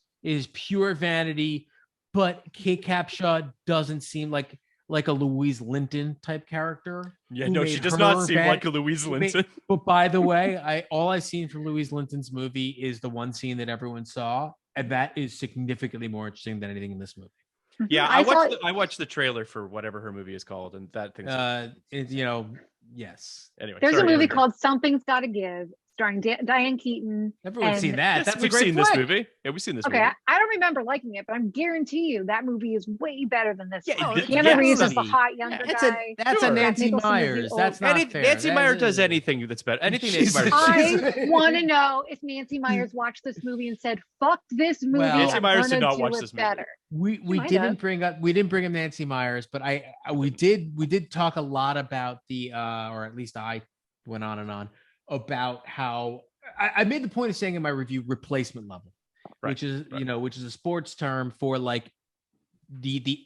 S2: pure vanity, but Kate Capshaw doesn't seem like a Louise Linton type character.
S3: Yeah, no, she does not seem like a Louise Linton.
S2: But by the way, all I've seen from Louise Linton's movie is the one scene that everyone saw, and that is significantly more interesting than anything in this movie.
S3: Yeah, I watched the trailer for whatever her movie is called, and that thing.
S2: Yes.
S3: Anyway,
S4: there's a movie called Something's Gotta Give. starring Diane Keaton.
S2: Everyone's seen that.
S3: Yes,
S2: That's a
S3: we've
S2: great
S3: seen this
S2: flick.
S3: movie. Yeah, we've seen this
S4: Okay,
S3: movie.
S4: I don't remember liking it, but I guarantee you that movie is way better than this.
S3: Yeah,
S4: one.
S3: th-
S4: Keanu
S3: yes.
S4: Reeves is the hot younger
S2: That's
S4: guy.
S2: that's
S3: Sure.
S2: a
S3: Jack
S2: Nancy
S4: Nicholson is the
S2: Myers.
S4: old-
S2: That's not fair.
S3: Nancy
S2: That
S3: Meyer
S2: is-
S3: does anything that's better. Anything Nancy
S2: Jesus.
S3: Meyer does.
S4: I want to know if Nancy Myers watched this movie and said, "Fuck this movie."
S2: Well- Nancy
S4: I'm
S3: Myers did
S4: gonna
S3: not
S4: do
S3: watch
S4: it
S3: this movie.
S4: better.
S2: We
S4: might
S2: didn't
S4: have.
S2: bring up Nancy Myers, but we did talk a lot about the or at least I went on and on about how I made the point of saying in my review replacement level, which is which is a sports term for like the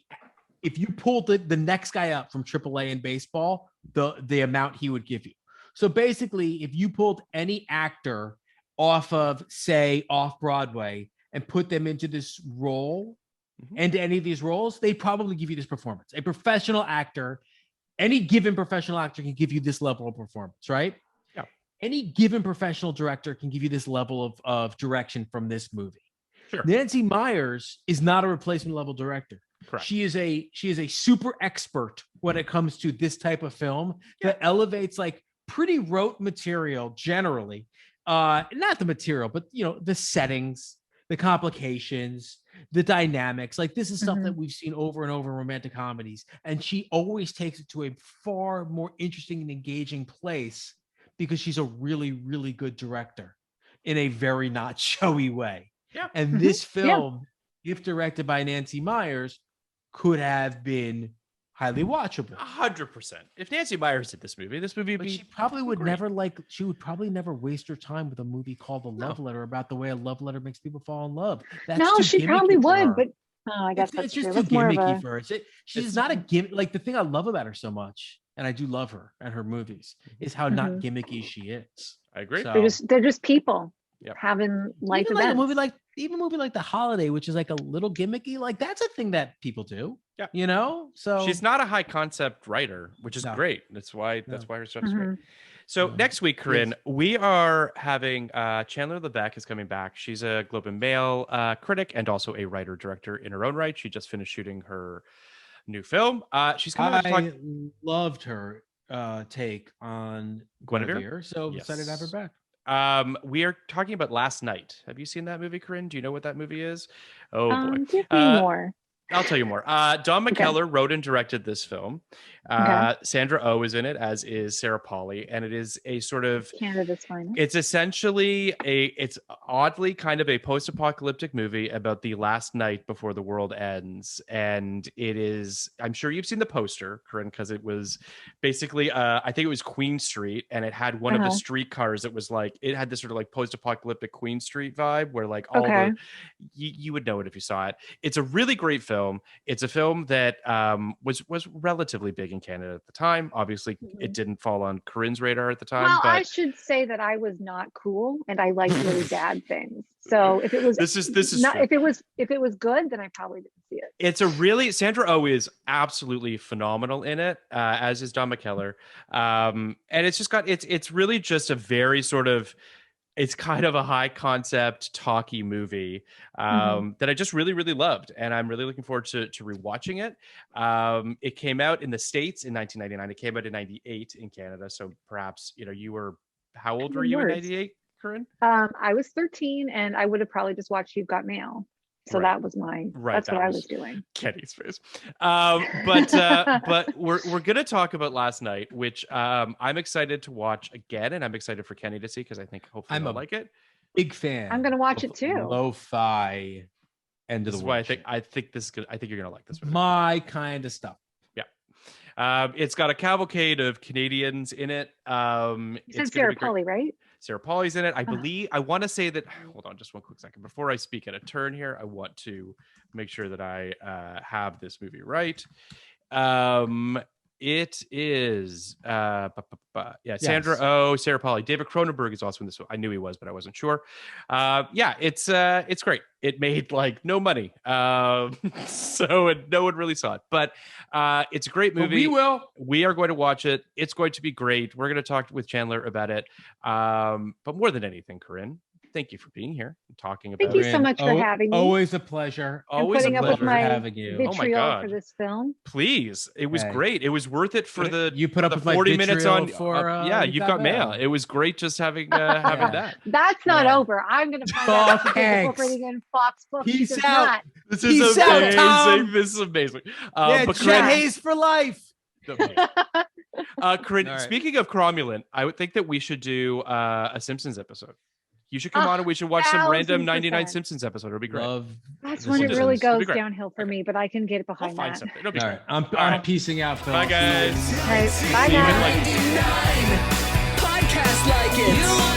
S2: if you pulled the next guy up from AAA in baseball, the amount he would give you. So basically, if you pulled any actor off of, say, off Broadway and put them into this role, into any of these roles, they'd probably give you this performance. A professional actor, any given professional actor can give you this level of performance, right?
S3: Yeah.
S2: Any given professional director can give you this level of direction from this movie.
S3: Sure.
S2: Nancy Myers is not a replacement level director.
S3: Correct.
S2: She is a super expert when it comes to this type of film that elevates like pretty rote material generally. Not the material, but the settings, the complications, the dynamics. Like this is stuff that we've seen over and over in romantic comedies. And she always takes it to a far more interesting and engaging place because she's a really, really good director in a very not showy way.
S3: Yeah.
S2: And this film, if directed by Nancy Myers, could have been highly watchable.
S3: 100%. If Nancy Myers did this movie would
S2: But
S3: be.
S2: she probably would
S3: great.
S2: she would probably never waste her time with a movie called A Love Letter about the way a love letter makes people fall in love. That's
S4: No,
S2: too
S4: she
S2: gimmicky
S4: probably
S2: for
S4: would,
S2: her.
S4: but I guess
S2: it's
S4: that's
S2: just
S4: true.
S2: too
S4: That's more of
S2: gimmicky
S4: a.
S2: for her. She's not a gimmick. Like the thing I love about her so much, and I do love her and her movies, is how not gimmicky she is.
S3: I agree.
S2: So-
S4: They're just people
S3: Yep.
S4: having life
S2: even like
S4: events.
S2: a movie like The Holiday, which is like a little gimmicky, like that's a thing that people do.
S3: Yeah.
S2: So
S3: She's not a high concept writer, which is
S2: No.
S3: great. That's why her stuff's great.
S4: Mhm.
S3: So
S2: No.
S3: next week, Corinne, we are having Chandler LeBeck is coming back. She's a Globe and Mail critic and also a writer director in her own right. She just finished shooting her new film. She's coming to talk.
S2: I loved her take on
S3: Guinevere?
S2: so
S3: Yes.
S2: excited to have her back.
S3: We are talking about Last Night. Have you seen that movie, Corinne? Do you know what that movie is? Oh boy.
S4: Give me more.
S3: I'll tell you more. Don McKellar wrote and directed this film. Sandra Oh is in it, as is Sarah Polley, and it is a sort of
S4: Canada's finest.
S3: it's essentially it's oddly kind of a post-apocalyptic movie about the last night before the world ends. And it is, I'm sure you've seen the poster, Corinne, because it was basically I think it was Queen Street, and it had one of the streetcars that was like, it had this sort of like post-apocalyptic Queen Street vibe where like all the you would know it if you saw it. It's a really great film. It's a film that was relatively big in Canada at the time. Obviously, it didn't fall on Corinne's radar at the time.
S4: Well,
S3: but
S4: I should say that I was not cool and I liked really bad things. So if it was
S3: this is
S4: not,
S3: true.
S4: if it was good, then I probably didn't see it.
S3: It's a really Sandra Oh is absolutely phenomenal in it, as is Don McKellar. And it's just got it's really just a very sort of, it's kind of a high concept talky movie that I just really, really loved. And I'm really looking forward to rewatching it. It came out in the States in 1999. It came out in 98 in Canada. So perhaps, you were, how old were you in 98, Corinne?
S4: I was 13 and I would have probably just watched You've Got Mail. So that was that's what I was doing.
S3: Kenny's face. But we're gonna talk about Last Night, which I'm excited to watch again, and I'm excited for Kenny to see because I think hopefully he'll like it.
S2: Big fan.
S4: I'm gonna watch it too.
S2: Lo-fi end of
S3: This
S2: the
S3: is why
S2: world.
S3: I think this is good. I think you're gonna like this movie.
S2: My kind of stuff.
S3: Yeah. It's got a cavalcade of Canadians in it.
S4: You said Sarah Polley, right?
S3: Sarah Polley's in it. I believe, I want to say that, hold on just one quick second. Before I speak at a turn here, I want to make sure that I have this movie right. It is, Sandra Oh, Sarah Polley. David Cronenberg is also in this one. I knew he was, but I wasn't sure. It's great. It made like no money. So no one really saw it, but it's a great movie. We are going to watch it. It's going to be great. We're going to talk with Chandler about it. But more than anything, Corinne, thank you for being here and talking about
S4: Thank you
S3: it.
S4: so much for having me.
S2: Always a pleasure.
S4: And
S3: Always a
S4: putting up with
S3: pleasure
S4: my
S2: having you.
S3: Oh my
S4: vitriol
S3: God.
S4: for this film.
S3: Please, it was
S2: Hey.
S3: great. It was worth it for the
S2: You put up
S3: the
S2: with my
S3: 40 minutes
S2: vitriol
S3: on
S2: for
S3: yeah, you've got mail. It was great just having having that.
S4: That's not
S2: Yeah.
S4: over. I'm going to find out if the book reading in Fox Books. She
S2: Peace
S4: does
S2: out.
S4: not.
S3: This
S2: Peace
S3: is
S2: out,
S3: amazing.
S2: Tom.
S3: This is amazing.
S2: Yeah,
S3: But
S2: Chet
S3: Corinne,
S2: Hayes for life.
S3: Corinne,
S2: All right.
S3: speaking of cromulent, I would think that we should do a Simpsons episode. You should come on and we should watch some random 99
S4: 1000%.
S3: Simpsons episode. It'll be great.
S2: Love.
S4: That's
S2: The
S4: when it
S2: Simpsons.
S4: really
S3: It'll be
S4: goes
S3: great.
S4: downhill for me, but I can get
S3: I'll
S4: behind
S3: find
S4: that.
S3: something. It'll be
S2: All
S3: great.
S2: right. I'm
S3: right.
S2: piecing out, Phil.
S3: Bye, guys.
S4: Okay, bye,
S3: See you in
S4: guys.
S3: like
S1: 99 podcast like it.